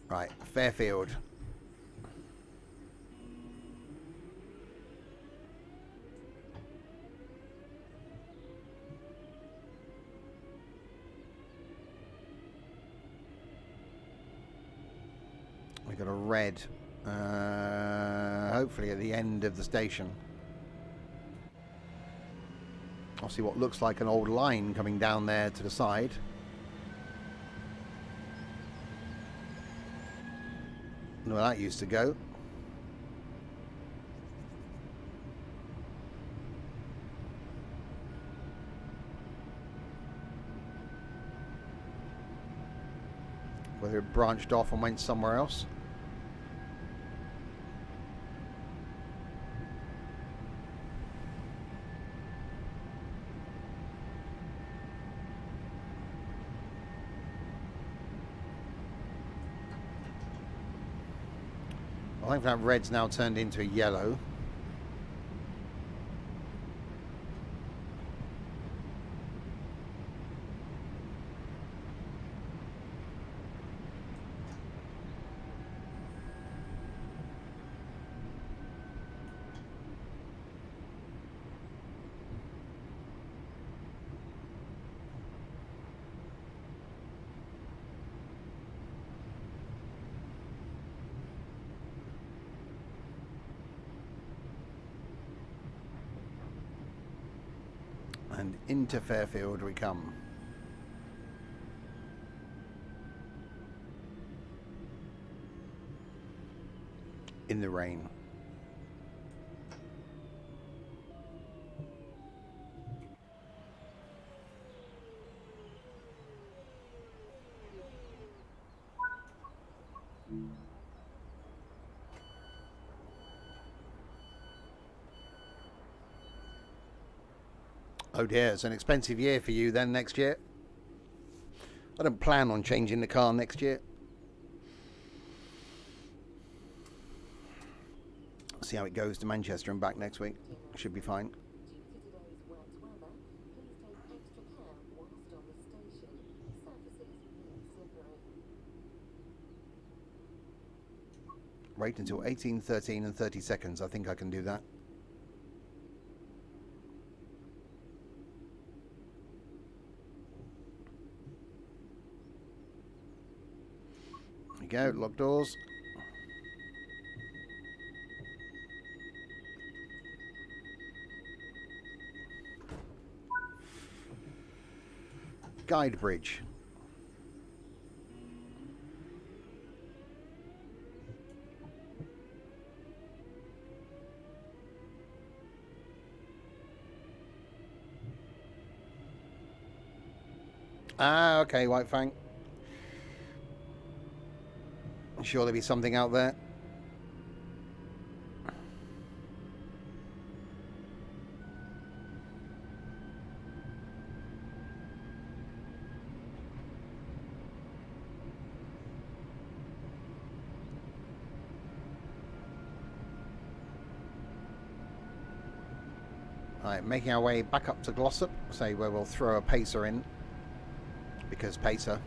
Right, Fairfield. We got a red, hopefully at the end of the station. I'll see what looks like an old line coming down there to the side. Where that used to go. Whether it branched off and went somewhere else. I think that red's now turned into a yellow. And into Fairfield we come. In the rain. Oh dear, it's an expensive year for you then next year. I don't plan on changing the car next year. See how it goes to Manchester and back next week. Should be fine. Wait until 18, 13 and 30 seconds. I think I can do that. There we go, lock doors. Guide bridge. Ah, okay, White Fang. Sure there'll be something out there. Right, making our way back up to Glossop, say where we'll throw a pacer in, because pacer.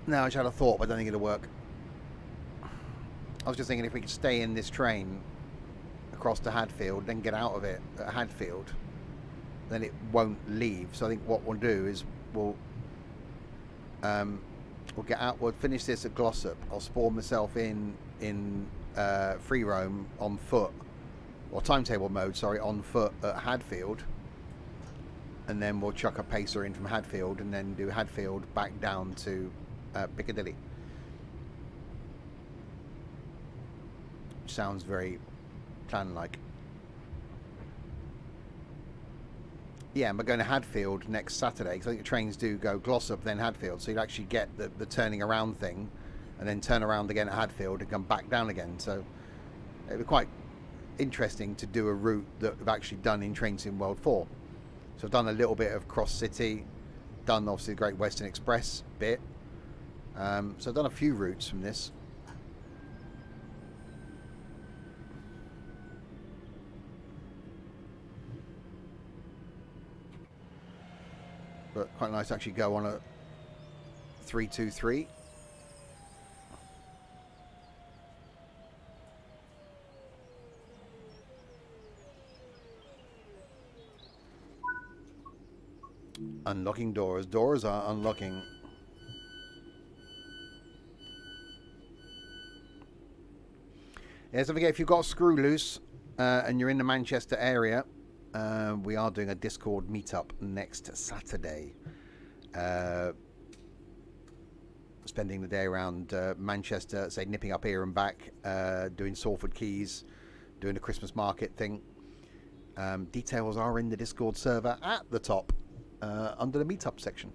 No, I just had a thought, but I don't think it'll work. I was just thinking if we could stay in this train across to Hadfield, then get out of it at Hadfield, then it won't leave. So I think what we'll do is we'll get out. We'll finish this at Glossop. I'll spawn myself in free roam on foot, or timetable mode. Sorry, on foot at Hadfield, and then we'll chuck a pacer in from Hadfield, and then do Hadfield back down to Piccadilly. Sounds very plan-like. Yeah, and we're going to Hadfield next Saturday because I think the trains do go Glossop then Hadfield, so you'd actually get the turning around thing and then turn around again at Hadfield and come back down again. So it'd be quite interesting to do a route that I've actually done in Train Sim World 4. So I've done a little bit of Cross City, done obviously the Great Western Express bit. So I've done a few routes from this. But quite nice to actually go on a 323. Unlocking doors. Doors are unlocking. Yeah, don't forget, if you've got a screw loose and you're in the Manchester area, we are doing a Discord meetup next Saturday. Spending the day around Manchester, say nipping up here and back, doing Salford Quays, doing a Christmas market thing. Details are in the Discord server at the top, under the meetup section.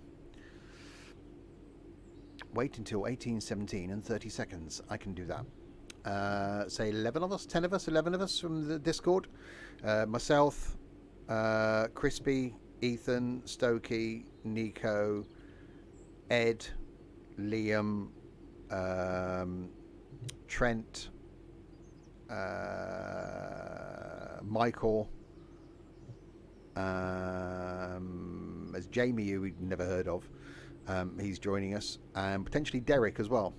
Wait until 18:17 and 30 seconds. I can do that. Say 11 of us, 10 of us, 11 of us from the Discord. Myself, Crispy, Ethan, Stokey, Nico, Ed, Liam, Trent, Michael, as Jamie, who we've never heard of, he's joining us, and potentially Derek as well.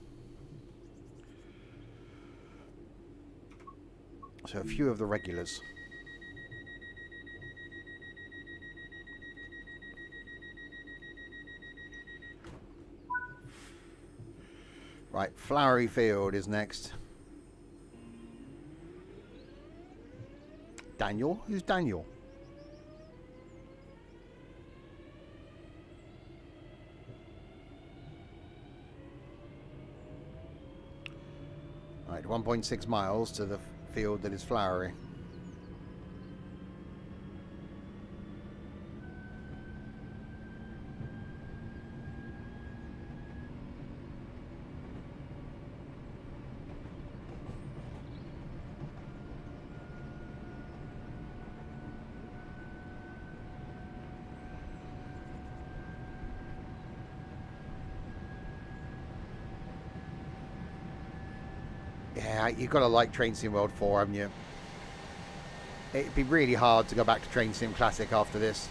So a few of the regulars. Right, Flowery Field is next. Daniel? Who's Daniel? Right, 1.6 miles to the field that is Flowery. Yeah, you've got to like Train Sim World 4, haven't you? It'd be really hard to go back to Train Sim Classic after this.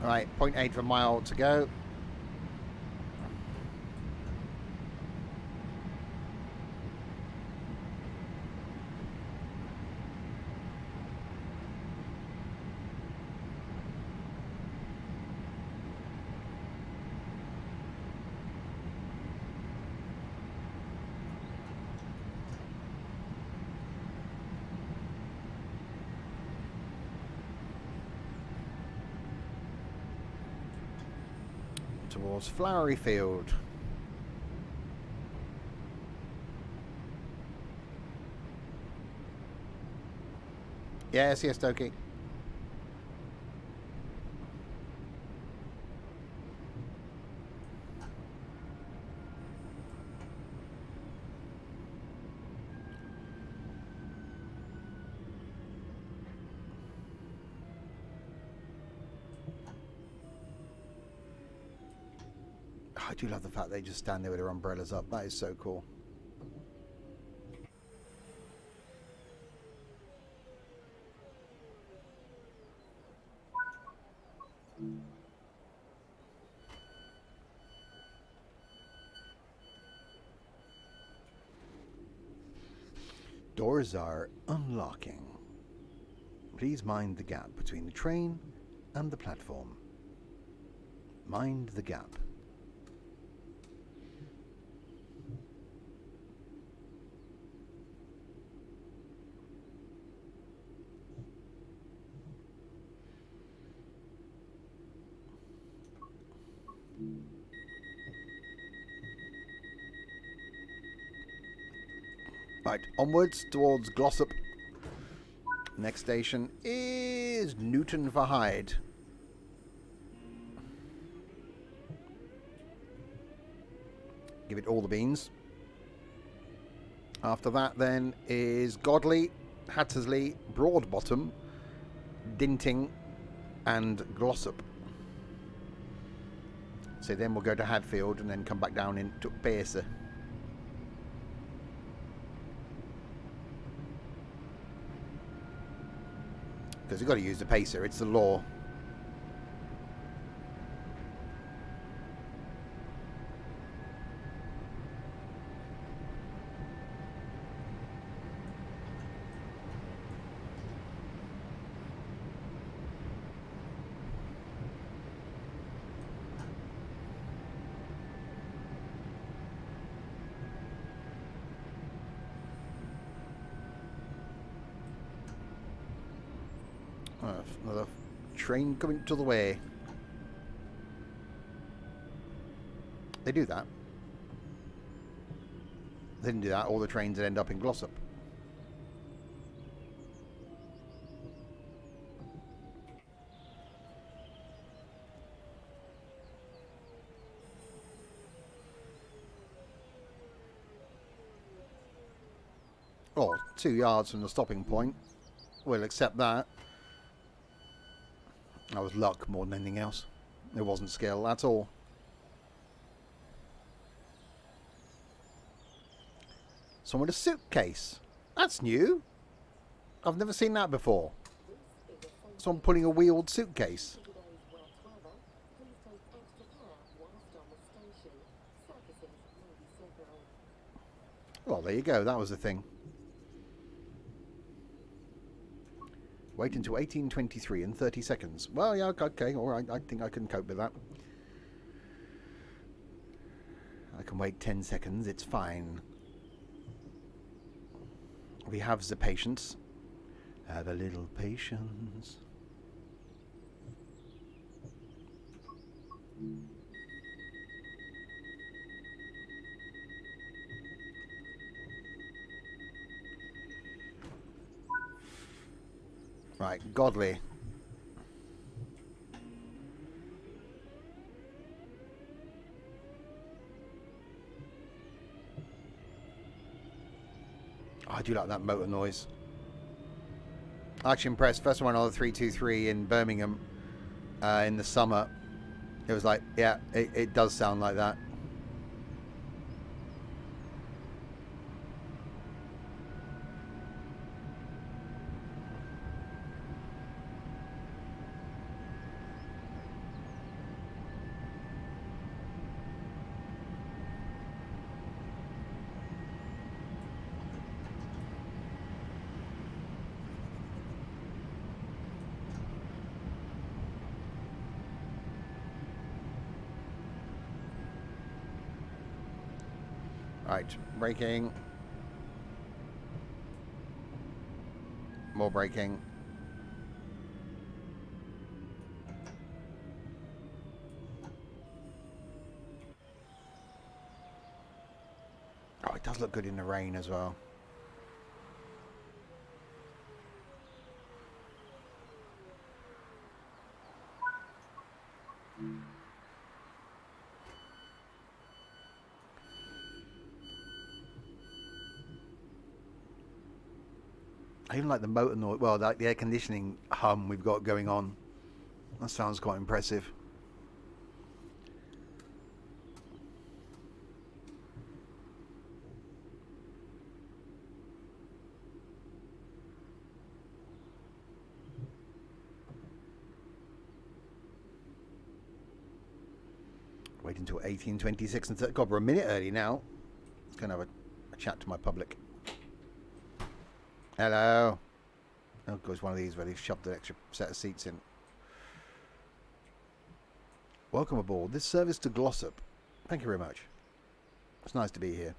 Right, 0.8 of a mile to go. Towards Flowery Field. Yes, Stokey. I do love the fact they just stand there with their umbrellas up. That is so cool. Doors are unlocking. Please mind the gap between the train and the platform. Mind the gap. Right, onwards towards Glossop. Next station is Newton for Hyde. Give it all the beans. After that then is Godley, Hattersley, Broadbottom, Dinting and Glossop. So then we'll go to Hadfield and then come back down into Pacer. Because you've got to use the pacer, it's the law. Another train coming to the way. They do that. They didn't do that. All the trains that end up in Glossop. Oh, 2 yards from the stopping point. We'll accept that. That was luck more than anything else. It wasn't skill at all. Someone with a suitcase. That's new. I've never seen that before. Someone pulling a wheeled suitcase. Well, there you go. That was the thing. Wait until 1823 in 30 seconds. Well, yeah, okay, all right. I think I can cope with that. I can wait 10 seconds. It's fine. We have the patience. Have a little patience. Right, Godley. Oh, I do like that motor noise. Actually impressed. First one on the 323 in Birmingham in the summer. It was like, yeah, it does sound like that. Right, braking. More braking. Oh, it does look good in the rain as well. I even like the motor noise. Well, like the air conditioning hum we've got going on. That sounds quite impressive. Wait until 18:26 and God, we're a minute early now. Let's go and have a chat to my public. Hello. Oh, God, it's one of these where they've shoved an extra set of seats in. Welcome aboard. This service to Glossop. Thank you very much. It's nice to be here.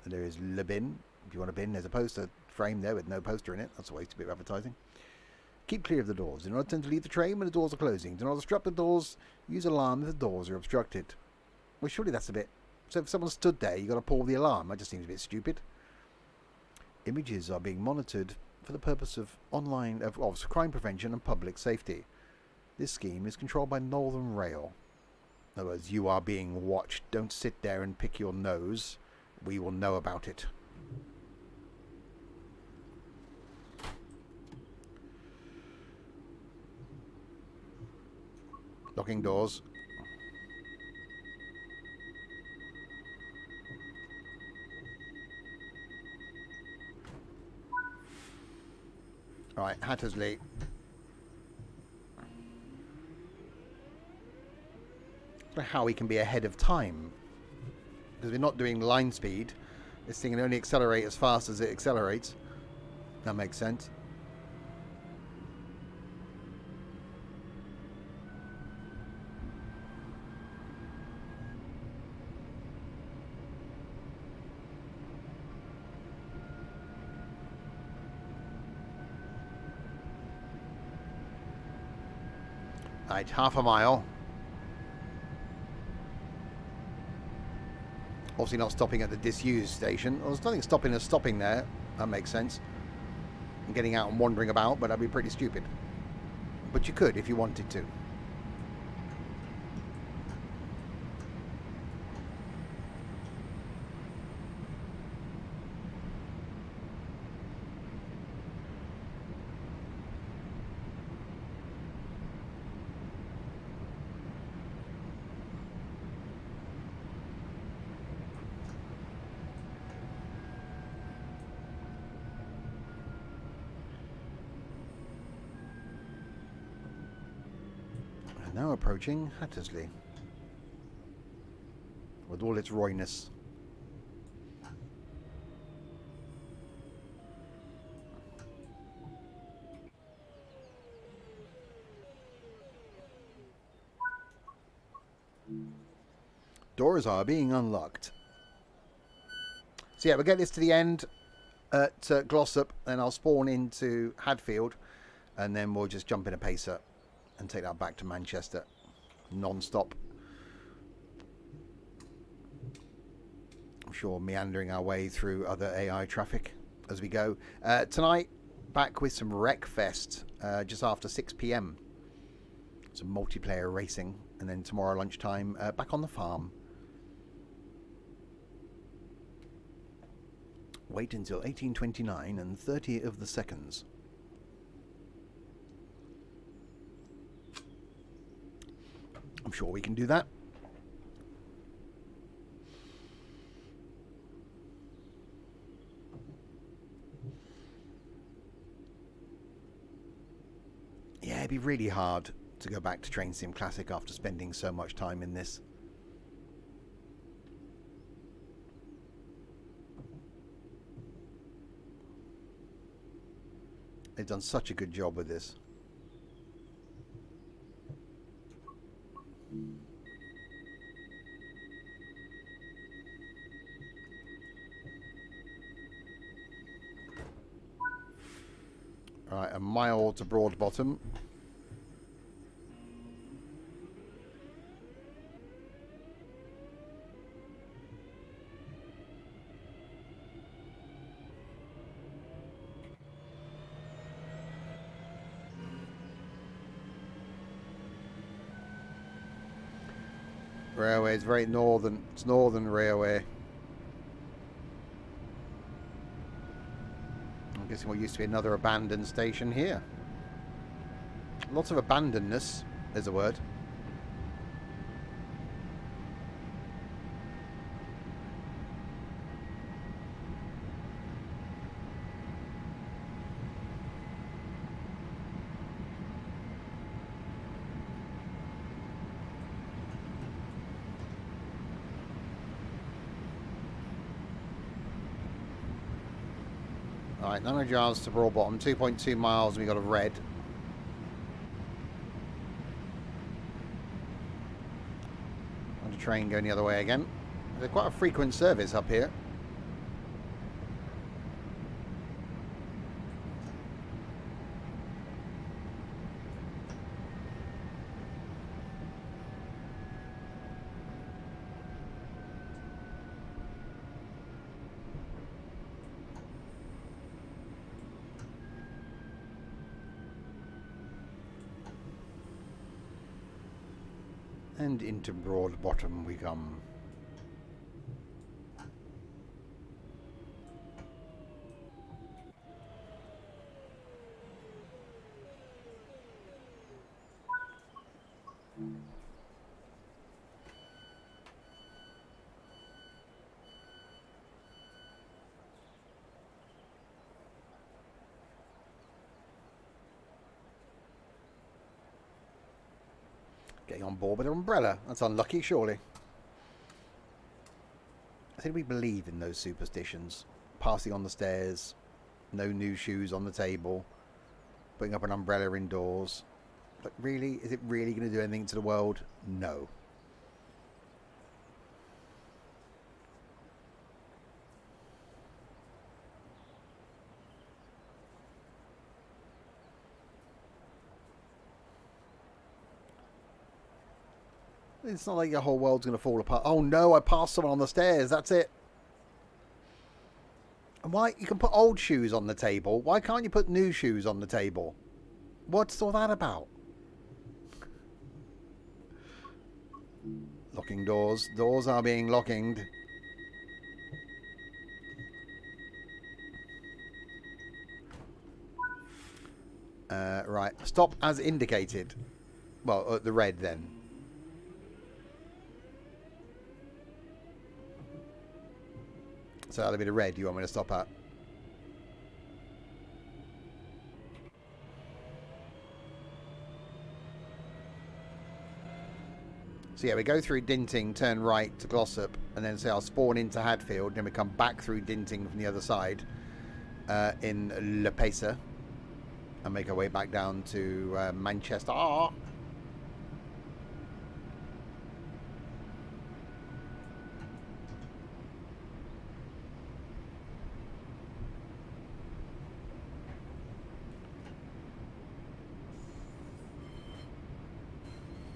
And there is Le Bin. If you want a bin, there's a poster frame there with no poster in it. That's a waste of advertising. Keep clear of the doors. Do not attempt to leave the train when the doors are closing. Do not obstruct the doors. Use alarm if the doors are obstructed. Well, surely that's a bit... So if someone stood there, you've got to pull the alarm. That just seems a bit stupid. Images are being monitored for the purpose of crime prevention and public safety. This scheme is controlled by Northern Rail. In other words, you are being watched. Don't sit there and pick your nose. We will know about it. Locking doors. Alright, Hattersley. I don't know how we can be ahead of time. Because we're not doing line speed. This thing can only accelerate as fast as it accelerates. That makes sense. Right, half a mile. Obviously not stopping at the disused station. Well, there's nothing stopping us stopping there. That makes sense. And getting out and wandering about, but that'd be pretty stupid. But you could if you wanted to. Now approaching Hattersley with all its royness. Doors are being unlocked. So yeah, we'll get this to the end at Glossop, then I'll spawn into Hadfield, and then we'll just jump in a pacer and take that back to Manchester non-stop. I'm sure meandering our way through other AI traffic as we go. Tonight, back with some Wreckfest just after 6 p.m. Some multiplayer racing, and then tomorrow lunchtime back on the farm. Wait until 1829 and 30 of the seconds. I'm sure we can do that. Yeah, it'd be really hard to go back to Train Sim Classic after spending so much time in this. They've done such a good job with this. Right, a mile to Broadbottom. Railway is very northern. It's Northern Railway. I'm guessing what used to be another abandoned station here. Lots of abandonedness is a word. Right, 900 yards to Broad Bottom, 2.2 miles, and we got a red. And a train going the other way again. There's quite a frequent service up here. And into Broad Bottom we come. Getting on board with an umbrella. That's unlucky, surely. I think we believe in those superstitions. Passing on the stairs, no new shoes on the table, putting up an umbrella indoors. But really, is it really going to do anything to the world? No. It's not like your whole world's going to fall apart. Oh no, I passed someone on the stairs. That's it. And why? You can put old shoes on the table. Why can't you put new shoes on the table? What's all that about? Locking doors. Doors are being lockinged. Right. Stop as indicated. Well, at the red then. So that'll be the red you want me to stop at. So yeah, we go through Dinting, turn right to Glossop, and then say I'll spawn into Hadfield, and then we come back through Dinting from the other side in Le Pesa, and make our way back down to Manchester.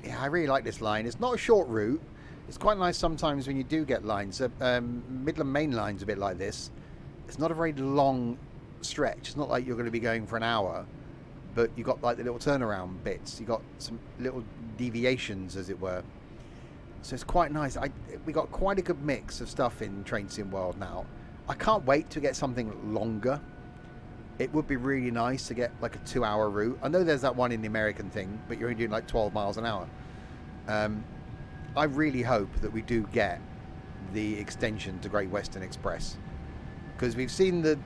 Yeah, I really like this line. It's not a short route. It's quite nice sometimes when you do get lines. Midland Main Line's a bit like this. It's not a very long stretch. It's not like you're going to be going for an hour, but you got like the little turnaround bits. You got some little deviations, as it were. So it's quite nice. We got quite a good mix of stuff in Train Sim World now. I can't wait to get something longer. It would be really nice to get like a 2-hour route. I know there's that one in the American thing, but you're only doing like 12 miles an hour. I really hope that we do get the extension to Great Western Express, because we've seen the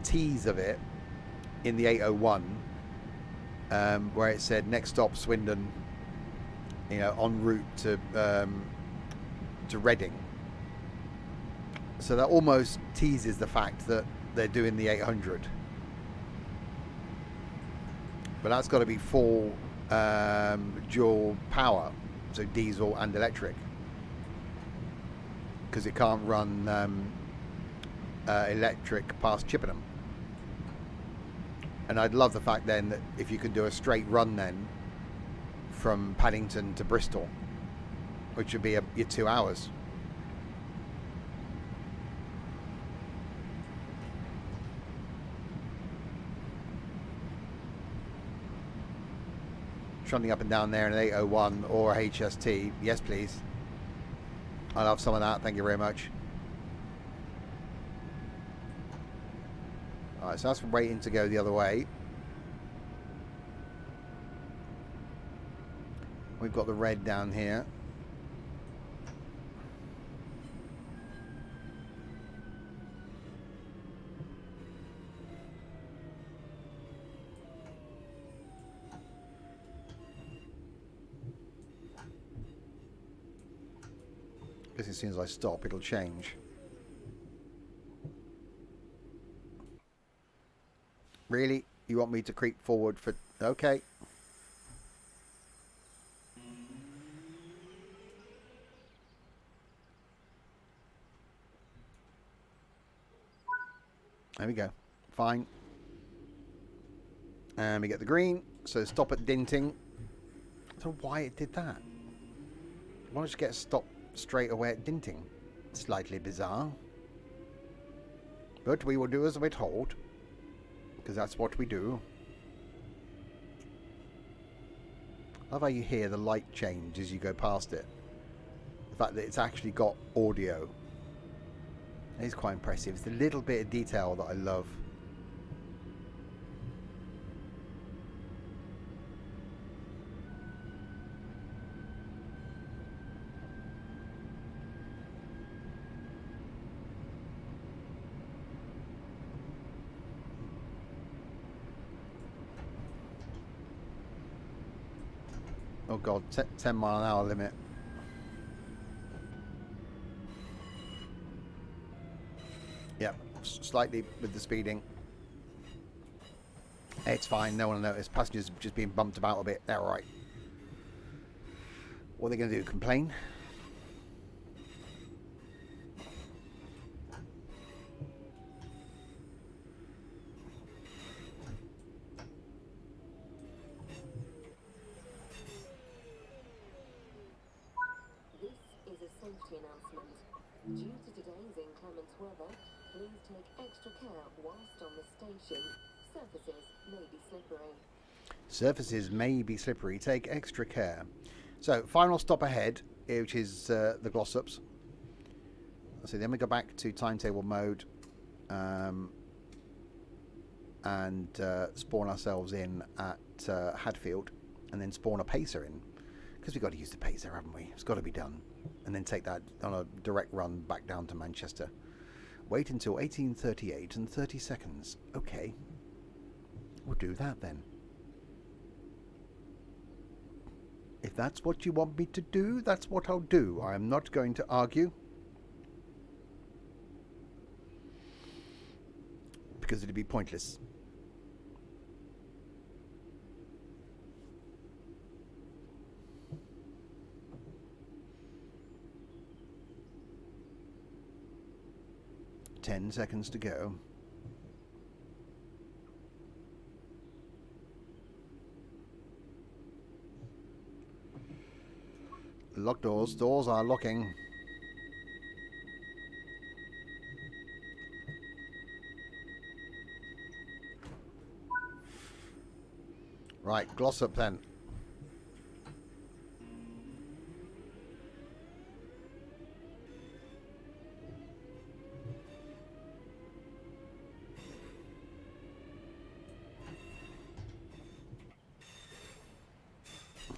tease of it in the 801, where it said next stop Swindon, you know, en route to Reading. So that almost teases the fact that they're doing the 800. But that's got to be full dual power, so diesel and electric, because it can't run electric past Chippenham. And I'd love the fact then that if you could do a straight run then from Paddington to Bristol, which would be your 2 hours. Trundling up and down there in an 801 or a HST. Yes, please. I'll have some of that. Thank you very much. Alright, so that's waiting to go the other way. We've got the red down here. Guess as soon as I stop, it'll change. Really? You want me to creep forward for... Okay. There we go. Fine. And we get the green. So stop at dinting. I don't know why it did that. Why don't you get a stop straight away at dinting? Slightly bizarre. But we will do as we're told. Because that's what we do. I love how you hear the light change as you go past it. The fact that it's actually got audio. It is quite impressive. It's the little bit of detail that I love. Oh god, 10 mile an hour limit. Yep, slightly with the speeding. It's fine, no one will notice. Passengers just being bumped about a bit. They're alright. What are they going to do? Complain? This is a safety announcement. Due to today's inclement weather, please take extra care whilst on the station. Surfaces may be slippery. Surfaces may be slippery. Take extra care. So, final stop ahead, which is the Glossops. So then we go back to timetable mode and spawn ourselves in at Hadfield, and then spawn a pacer in. Because we've got to use the pacer, haven't we? It's got to be done. And then take that on a direct run back down to Manchester. Wait until 18:38 and 30 seconds. Okay. We'll do that then. If that's what you want me to do, that's what I'll do. I am not going to argue. Because it'd be pointless. Ten seconds to go. Lock doors. Doors are locking. Right, Glossop then.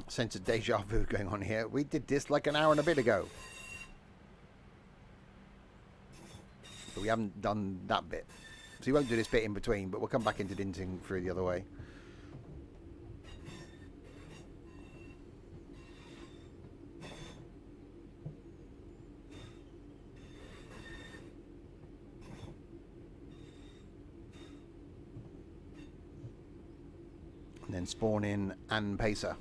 Sense of deja vu going on here. We did this like an hour and a bit ago. But we haven't done that bit. So we won't do this bit in between, but we'll come back into Dinting through the other way. And then spawn in and pacer.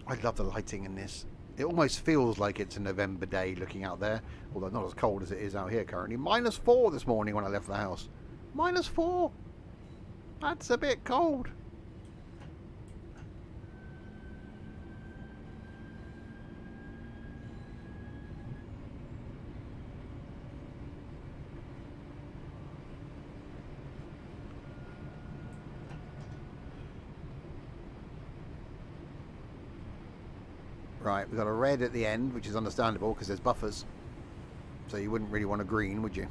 I love the lighting in this. It almost feels like it's a November day looking out there, although not as cold as it is out here currently. -4 this morning when I left the house. -4. That's a bit cold. Right, we've got a red at the end, which is understandable because there's buffers. So you wouldn't really want a green, would you?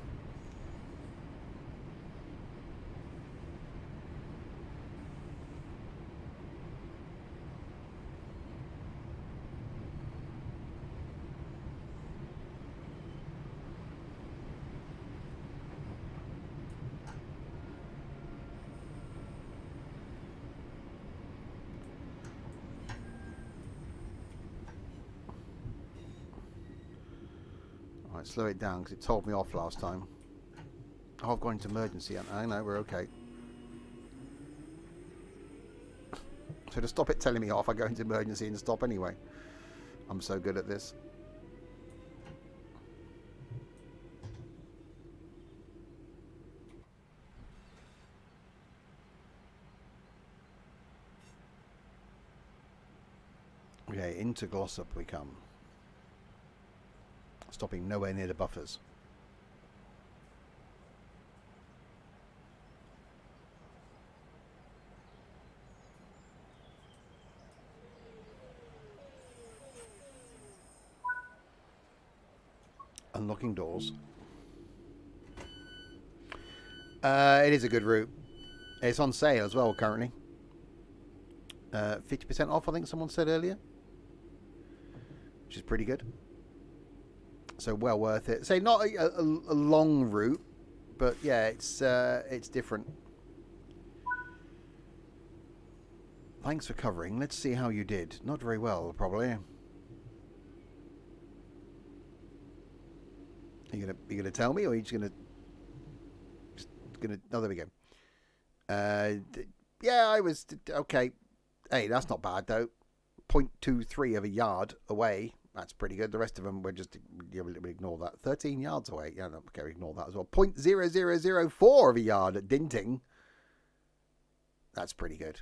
Right, slow it down because it told me off last time. Oh, I've gone into emergency. I know, we're okay. So to stop it telling me off, I go into emergency and stop anyway. I'm so good at this. Okay, into Glossop we come. Stopping nowhere near the buffers. Unlocking doors. It is a good route. It's on sale as well currently. 50% off, I think someone said earlier. Which is pretty good. So well worth it. Say not a long route, but yeah, it's different. Thanks for covering. Let's see how you did. Not very well, probably. Are you gonna tell me, or are you just gonna Oh, there we go. Yeah, I was okay. Hey, that's not bad though. 0.23 of a yard away. That's pretty good. The rest of them, we ignore that. 13 yards away. Yeah, no, okay, we ignore that as well. 0.0004 of a yard at Dinting. That's pretty good.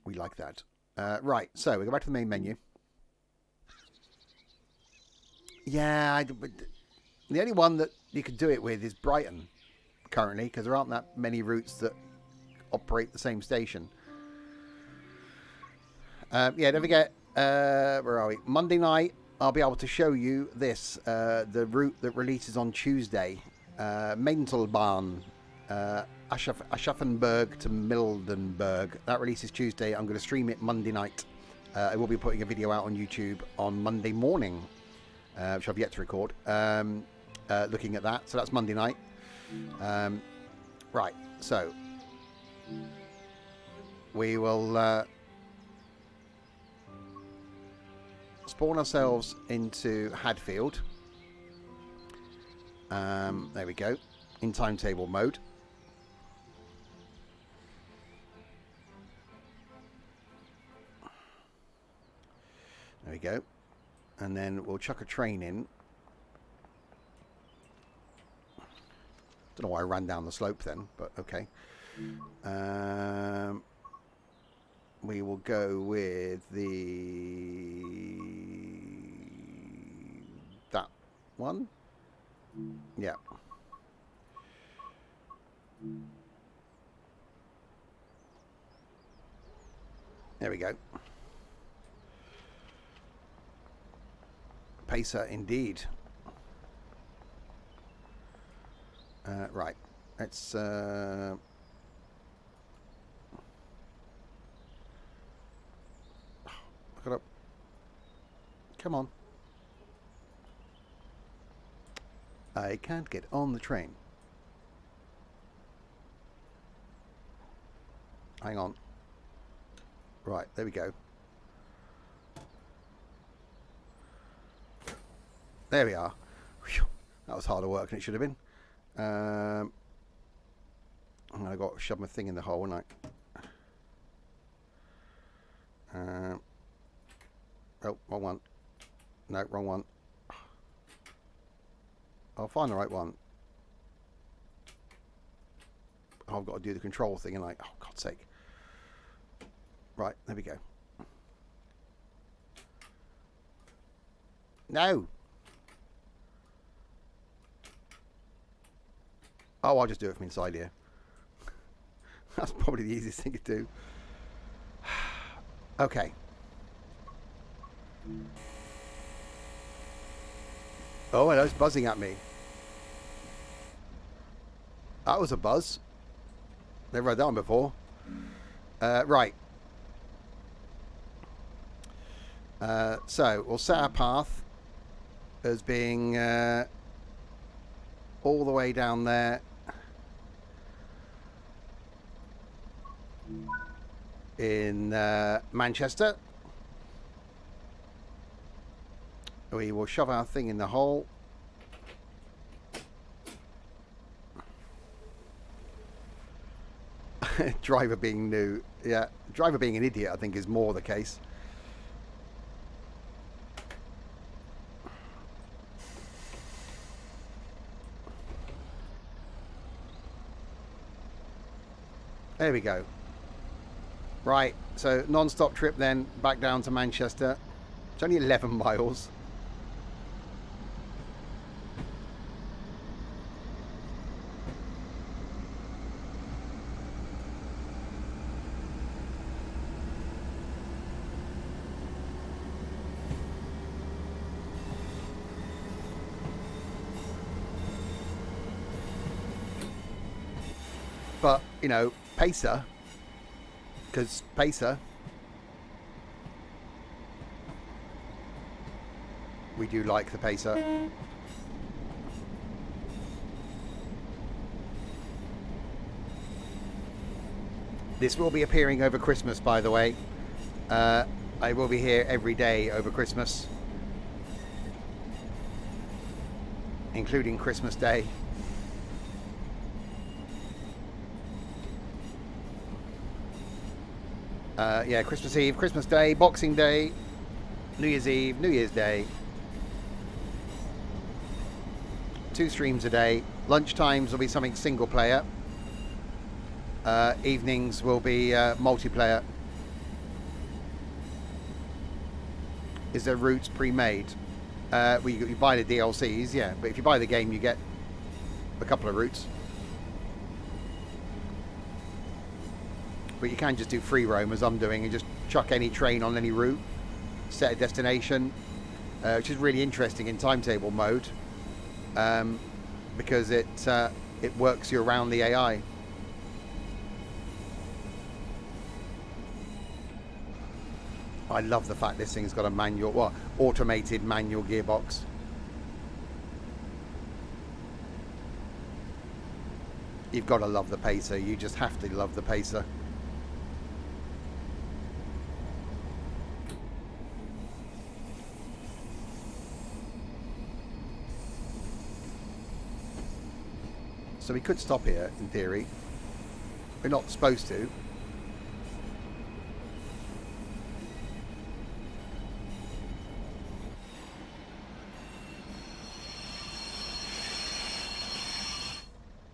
We like that. Right, so we go back to the main menu. Yeah, the only one that you can do it with is Brighton currently, because there aren't that many routes that operate the same station. Yeah, don't forget, where are we? Monday night, I'll be able to show you this, the route that releases on Tuesday. Mentelbahn, Aschaffenburg to Mildenberg. That releases Tuesday. I'm going to stream it Monday night. I will be putting a video out on YouTube on Monday morning, which I've yet to record, looking at that. So that's Monday night. Right, so we will spawn ourselves into Hadfield. There we go, in timetable mode. There we go. And then we'll chuck a train in. Don't know why I ran down the slope then, but okay. We will go with that one. Yeah. There we go. Pacer indeed. Right. Let's look it up. Come on. I can't get on the train. Hang on. Right, there we go. There we are. Whew. That was harder work than it should have been. I got to shove my thing in the hole, haven't I? Oh, wrong one. No, wrong one. I'll find the right one. Oh, I've got to do the control thing, and oh, God's sake. Right, there we go. No. Oh, I'll just do it from inside here. That's probably the easiest thing to do. Okay. Oh, hello, it's buzzing at me. That was a buzz. Never had that one before. Right. So, we'll set our path as being all the way down there. In Manchester. We will shove our thing in the hole. Driver being new. Yeah, driver being an idiot, I think, is more the case. There we go. Right, so non-stop trip then back down to Manchester. It's only 11 miles. But, you know, pacer, because pacer, we do like the pacer. This will be appearing over Christmas, by the way. I will be here every day over Christmas, including Christmas Day. Yeah, Christmas Eve, Christmas Day, Boxing Day, New Year's Eve, New Year's Day. 2 streams a day. Lunch times will be something single player. Evenings will be multiplayer. Is there routes pre-made? Well, you buy the DLCs, yeah, but if you buy the game, you get a couple of routes. But you can just do free roam as I'm doing and just chuck any train on any route, set a destination, which is really interesting in timetable mode, because it works you around the AI. I love the fact this thing's got a manual, well, automated manual gearbox. You've got to love the pacer. You just have to love the pacer. So we could stop here, in theory. We're not supposed to.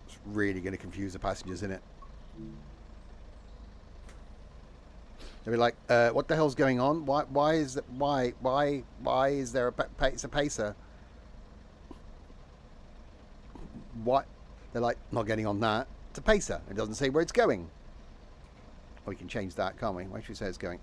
It's really going to confuse the passengers, isn't it? They'll be like, what the hell's going on? Why is there a pacer? What? They're like, not getting on that. It's a pacer. It doesn't say where it's going. Oh, we can change that, can't we? Why should we say it's going?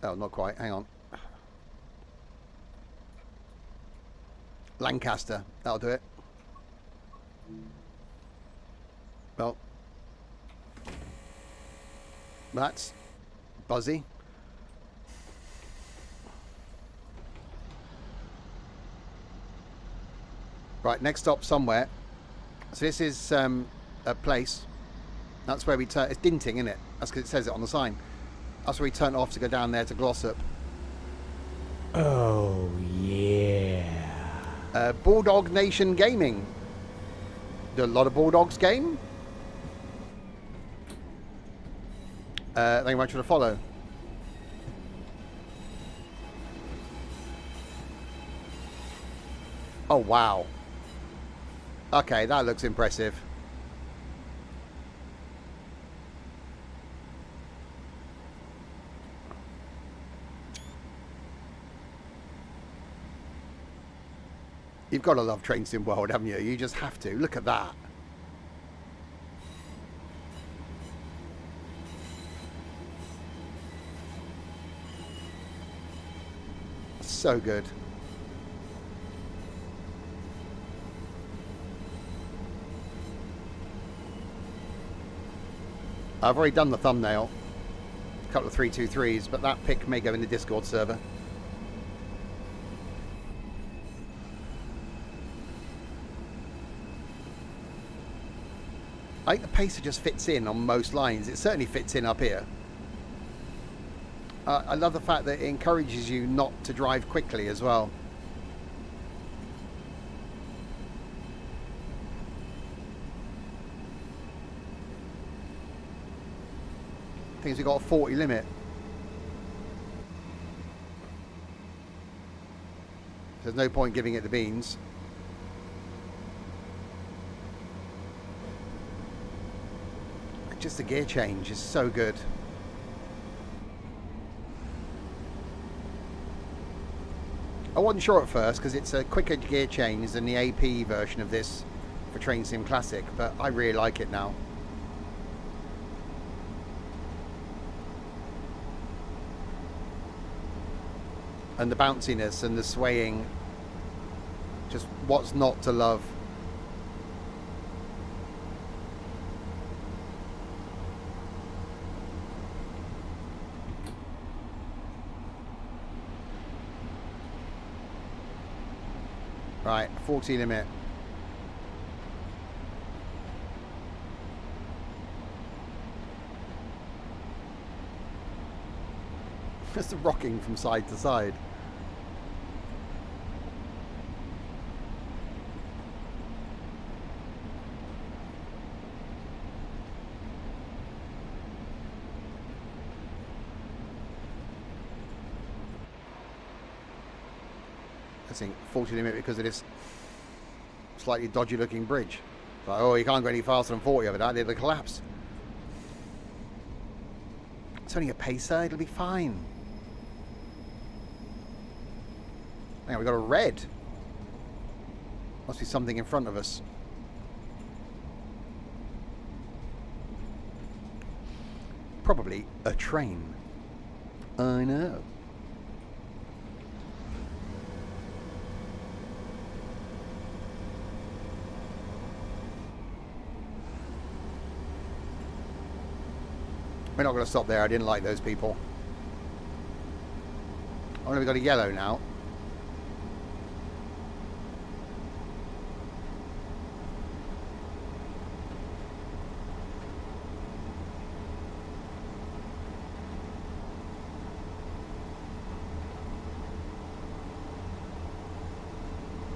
Oh, not quite. Hang on. Lancaster. That'll do it. Well, that's buzzy. Right, next stop somewhere. So this is a place. That's where we turn. It's Dinting, isn't it? That's because it says it on the sign. That's where we turn off to go down there to Glossop. Oh, yeah. Bulldog Nation Gaming. Do a lot of Bulldogs game. Thank you much for the follow. Oh, wow. Okay, that looks impressive. You've got to love Train Sim World, haven't you? You just have to. Look at that. So good. I've already done the thumbnail. A couple of 323s, but that pic may go in the Discord server. I think the pacer just fits in on most lines. It certainly fits in up here. I love the fact that it encourages you not to drive quickly as well. Things we've got a 40 limit. There's no point giving it the beans. Just the gear change is so good. I wasn't sure at first because it's a quicker gear change than the AP version of this for Train Sim Classic, but I really like it now. And the bounciness and the swaying, just what's not to love. Right, 40 limit. Just rocking from side to side. I think 40 limit because of this slightly dodgy looking bridge. Like, oh, you can't go any faster than 40 over that, it'll collapse. It's only a pacer, it'll be fine. Hang on, we've got a red. Must be something in front of us. Probably a train. I know. We're not going to stop there. I didn't like those people. Oh, no, we've got a yellow now.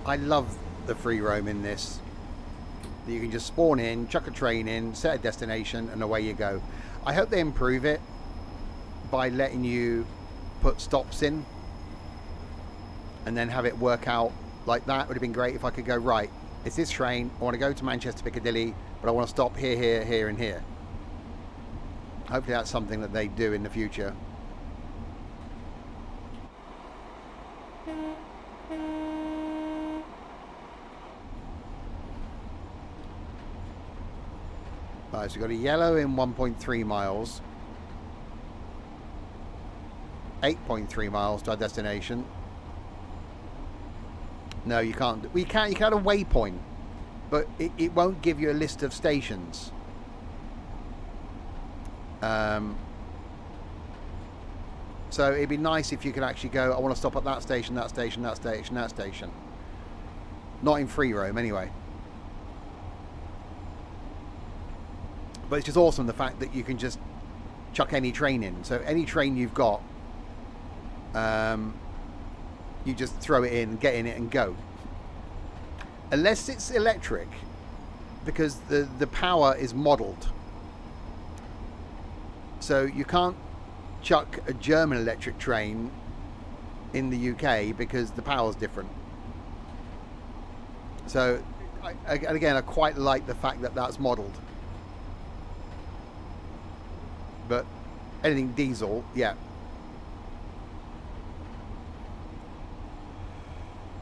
I love the free roam in this. You can just spawn in, chuck a train in, set a destination, and away you go. I hope they improve it by letting you put stops in and then have it work out like that. Would have been great if I could go, right, it's this train, I want to go to Manchester Piccadilly, but I want to stop here, here, here, and here. Hopefully that's something that they do in the future. Right, so we've got a yellow in 1.3 miles. 8.3 miles to our destination. No, you can't. You can add a waypoint, but it won't give you a list of stations. So it'd be nice if you could actually go, I want to stop at that station, that station, that station, that station. Not in free roam anyway. But it's just awesome the fact that you can just chuck any train in. So any train you've got, you just throw it in, get in it and go. Unless it's electric, because the power is modelled. So you can't chuck a German electric train in the UK because the power's different. So, and again, I quite like the fact that that's modelled. But anything diesel, yeah.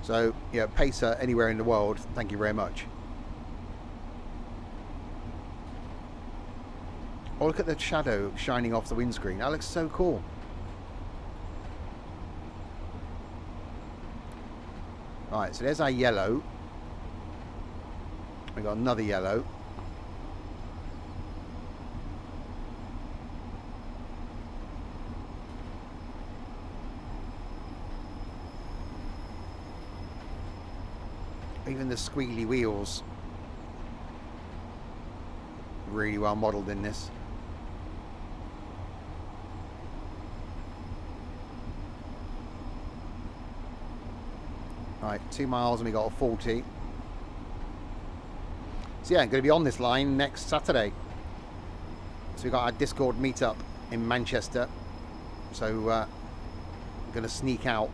So, yeah, pacer anywhere in the world, thank you very much. Oh, look at the shadow shining off the windscreen. That looks so cool. Right, so there's our yellow. We've got another yellow. Even the squealy wheels. really well modelled in this. Right, 2 miles and we got a 40. So yeah, I'm going to be on this line next Saturday. So we got our Discord meetup in Manchester. So I'm going to sneak out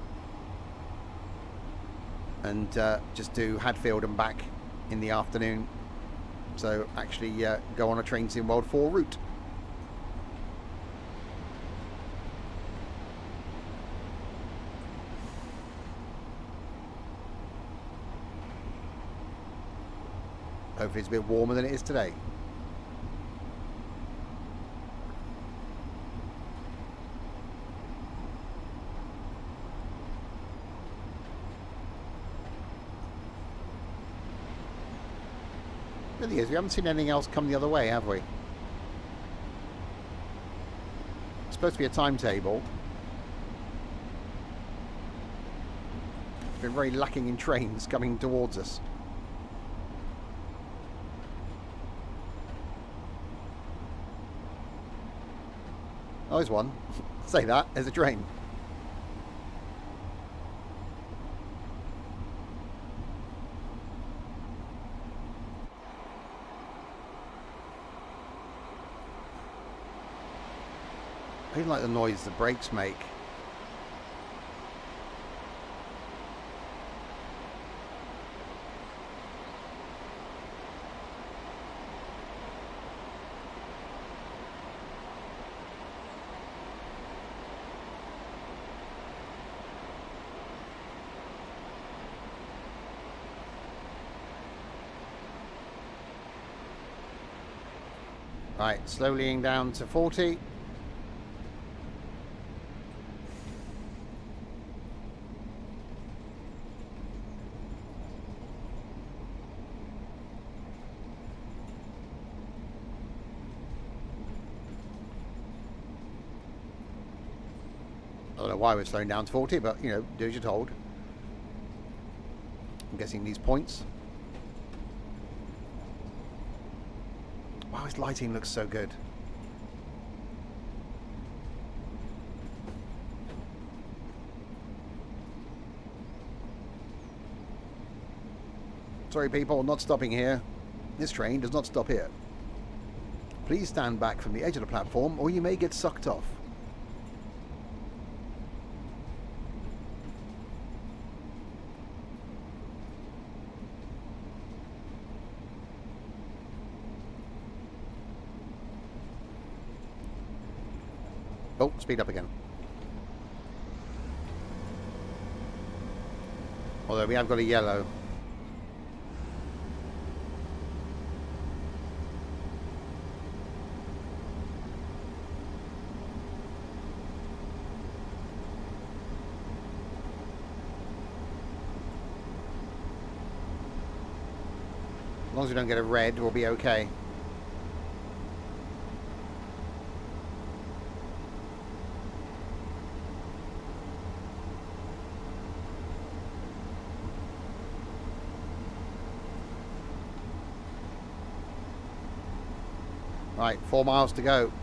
and just do Hadfield and back in the afternoon. So actually go on a Train Sim World 4 route. Hopefully it's a bit warmer than it is today. The thing is, we haven't seen anything else come the other way, have we? It's supposed to be a timetable. It's been very lacking in trains coming towards us. Oh, there's one. Say that, there's a train. I even like the noise the brakes make. Right, slowlying down to 40. I don't know why we're slowing down to 40, but, you know, do as you're told. I'm guessing these points. Wow, his lighting looks so good. Sorry people, not stopping here. This train does not stop here. Please stand back from the edge of the platform or you may get sucked off. Oh, speed up again. Although we have got a yellow. As long as we don't get a red, we'll be okay. Right, 4 miles to go.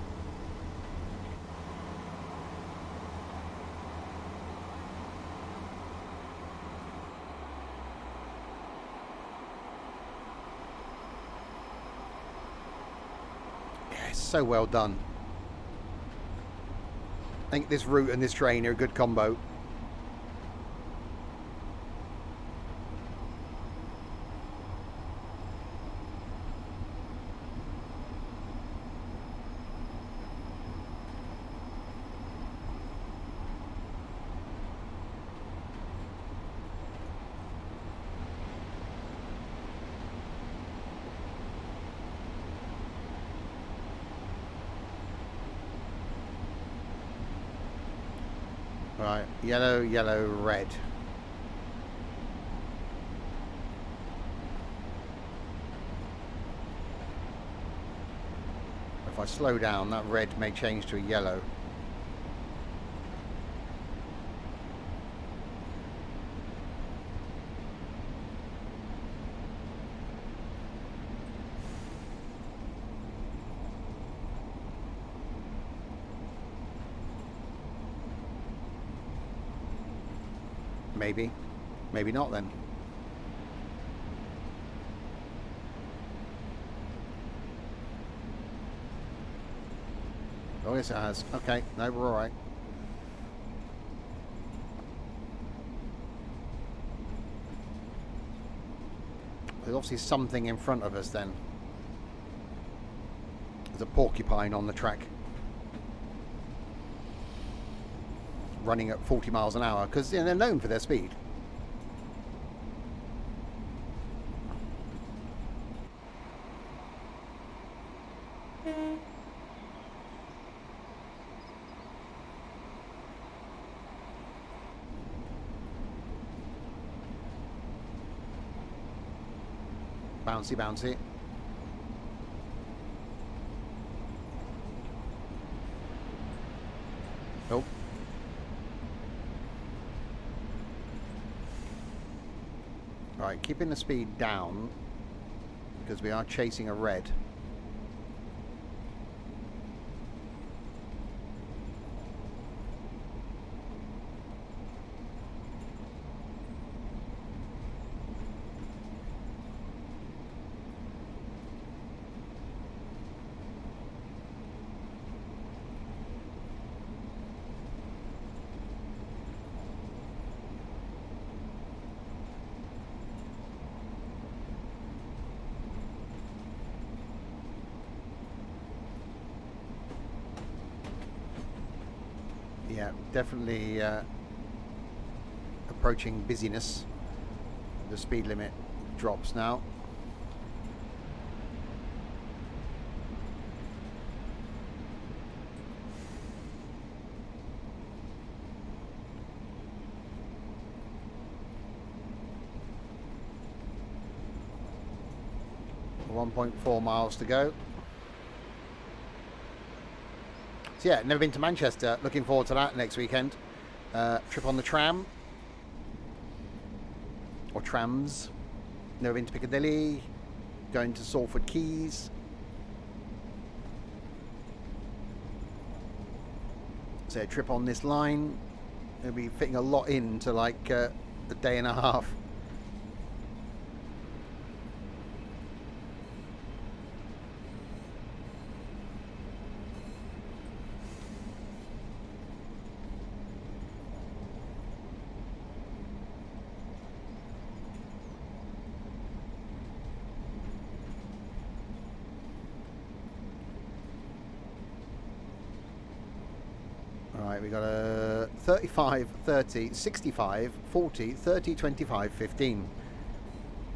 Yeah, it's so well done. I think this route and this train are a good combo. Right, yellow, yellow, red. If I slow down, that red may change to a yellow. Maybe. Maybe not then. Oh, yes, it has. Okay, no, we're all right. There's obviously something in front of us then. There's a porcupine on the track. Running at 40 miles an hour, because they're known for their speed. Bouncy, bouncy. Oh. Right, keeping the speed down because we are chasing a red. Yeah, definitely approaching busyness. The speed limit drops now. .4 miles to go. So yeah, never been to Manchester. Looking forward to that next weekend. Trip on the tram. Or trams. Never been to Piccadilly. Going to Salford Quays. So a trip on this line. It'll be fitting a lot into like a day and a half. Right, we got a 35, 30, 65, 40, 30, 25, 15.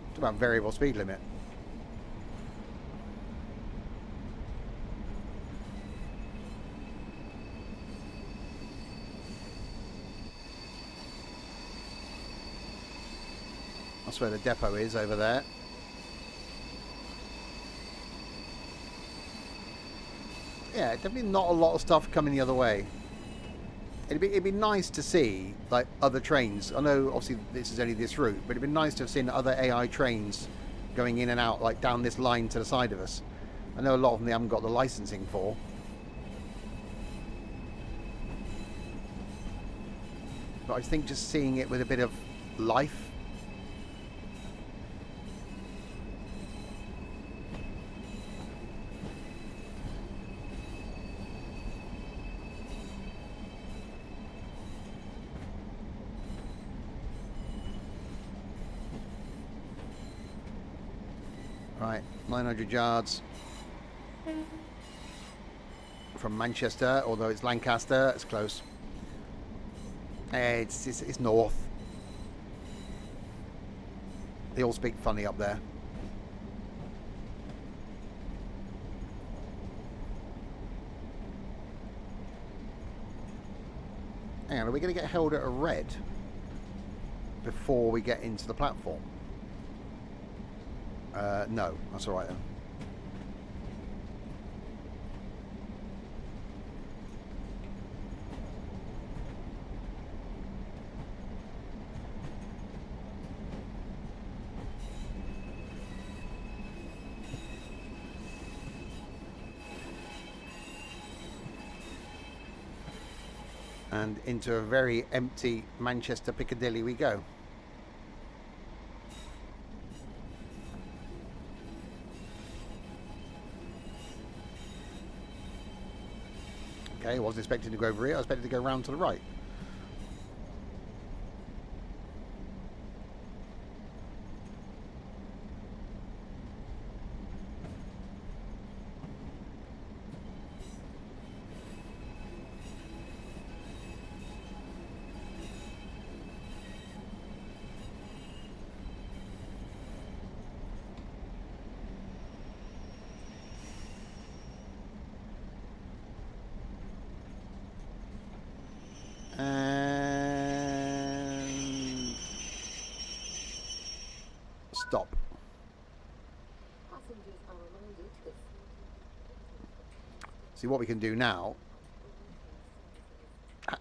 It's about variable speed limit. That's where the depot is, over there. Yeah, definitely not a lot of stuff coming the other way. It'd be nice to see like other trains. I know obviously this is only this route, but it'd be nice to have seen other AI trains going in and out like down this line to the side of us. I know a lot of them they haven't got the licensing for. But I think just seeing it with a bit of life. Right, 900 yards from Manchester, although it's Lancaster, it's close. It's north. They all speak funny up there. Hang on, are we going to get held at a red before we get into the platform? No, that's all right then. And into a very empty Manchester Piccadilly we go. Okay, I wasn't expecting to go over here. I was expecting to go round to the right. And stop. Passengers are reminded that See what we can do now. I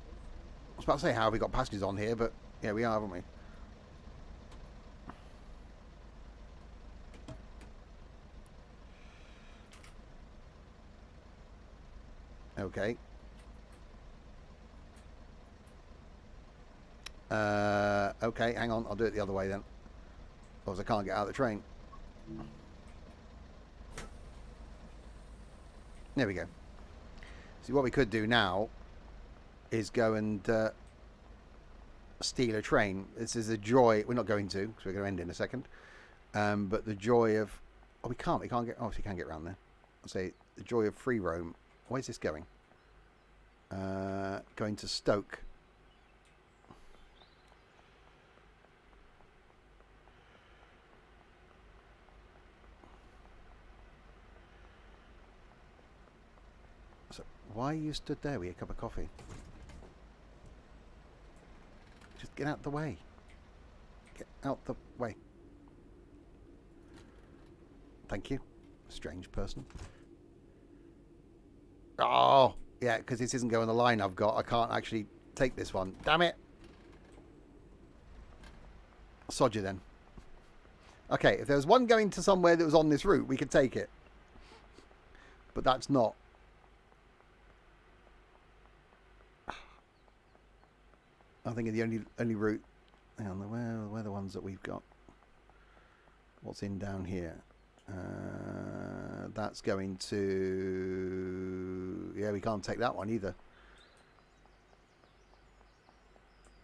was about to say, how have we got passengers on here? But yeah, we are, haven't we? Okay. Okay, hang on. I'll do it the other way then. Otherwise I can't get out of the train. There we go. See, what we could do now is go and steal a train. This is a joy. We're not going to, because we're going to end in a second. But the joy of... Oh, we can't. We can't get... Oh, so we can get around there. I'll say the joy of free roam. Where's this going? Going to Stoke. So why you stood there with your cup of coffee? Just get out the way. Get out the way. Thank you. Strange person. Oh, yeah, because this isn't going the line I've got. I can't actually take this one. Damn it. Sod you then. Okay, if there was one going to somewhere that was on this route, we could take it. But that's not. I think the only route. Hang on, where are the ones that we've got? What's in down here? That's going to... Yeah, we can't take that one either.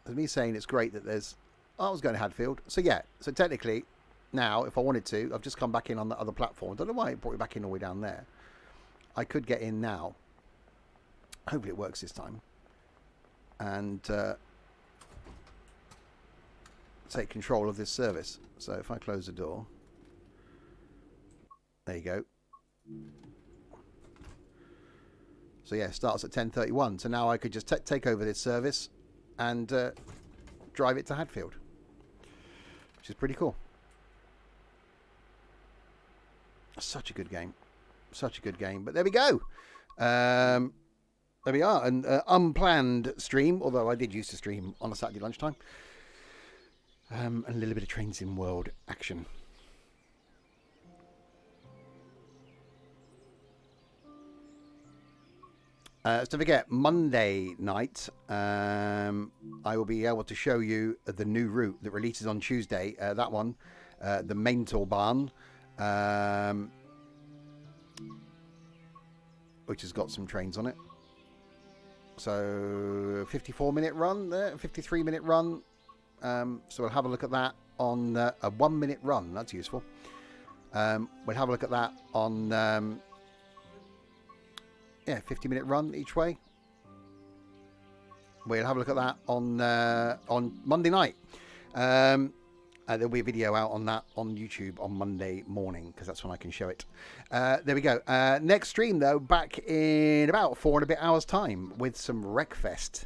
There's me saying it's great that there's... Oh, I was going to Hadfield. So yeah, so technically, now, if I wanted to, I've just come back in on the other platform. I don't know why it brought me back in all the way down there. I could get in now. Hopefully it works this time. And take control of this service. So if I close the door... There you go. So yeah, it starts at 10:31. So now I could just take over this service and drive it to Hadfield, which is pretty cool. Such a good game. Such a good game. But there we go. There we are. An unplanned stream, although I did used to stream on a Saturday lunchtime. And a little bit of Train Sim World action. So don't forget, Monday night, I will be able to show you the new route that releases on Tuesday. That one, the Maintalbahn, which has got some trains on it. So 54-minute run there, 53-minute run. So we'll have a look at that on a 1-minute run. That's useful. We'll have a look at that on... yeah, 50-minute run each way. We'll have a look at that on Monday night. There'll be a video out on that on YouTube on Monday morning, because that's when I can show it. There we go. Next stream, though, back in about 4 and a bit hours' time with some Wreckfest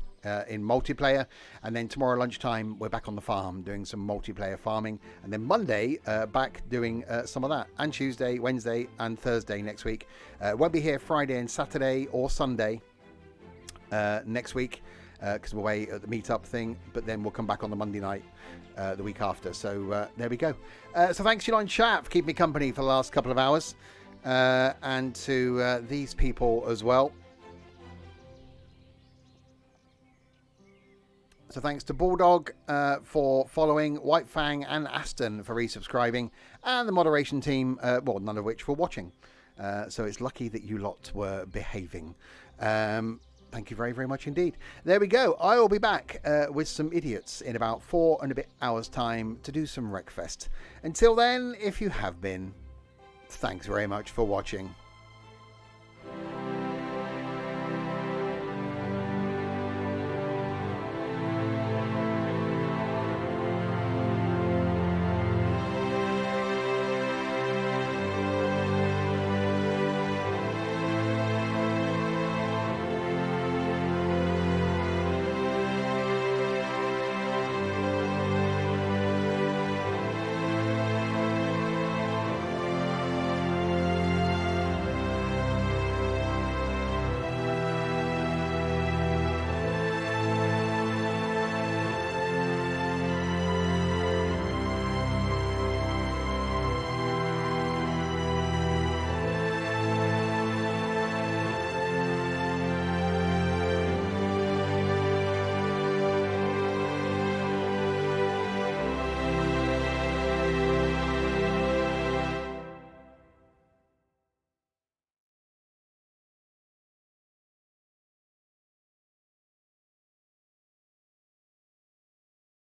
in multiplayer. And then tomorrow lunchtime, we're back on the farm doing some multiplayer farming. And then Monday, back doing some of that. And Tuesday, Wednesday, and Thursday next week. Won't be here Friday and Saturday or Sunday next week, because we're away at the meetup thing. But then we'll come back on the Monday night the week after. So there we go. So thanks, Elon Chat, for keeping me company for the last couple of hours. And to these people as well. So thanks to Bulldog for following, White Fang and Aston for resubscribing, and the moderation team, well, none of which were watching. So it's lucky that you lot were behaving. Thank you very, very much indeed. There we go. I will be back with some idiots in about 4 and a bit hours' time to do some Wreckfest. Until then, if you have been, thanks very much for watching.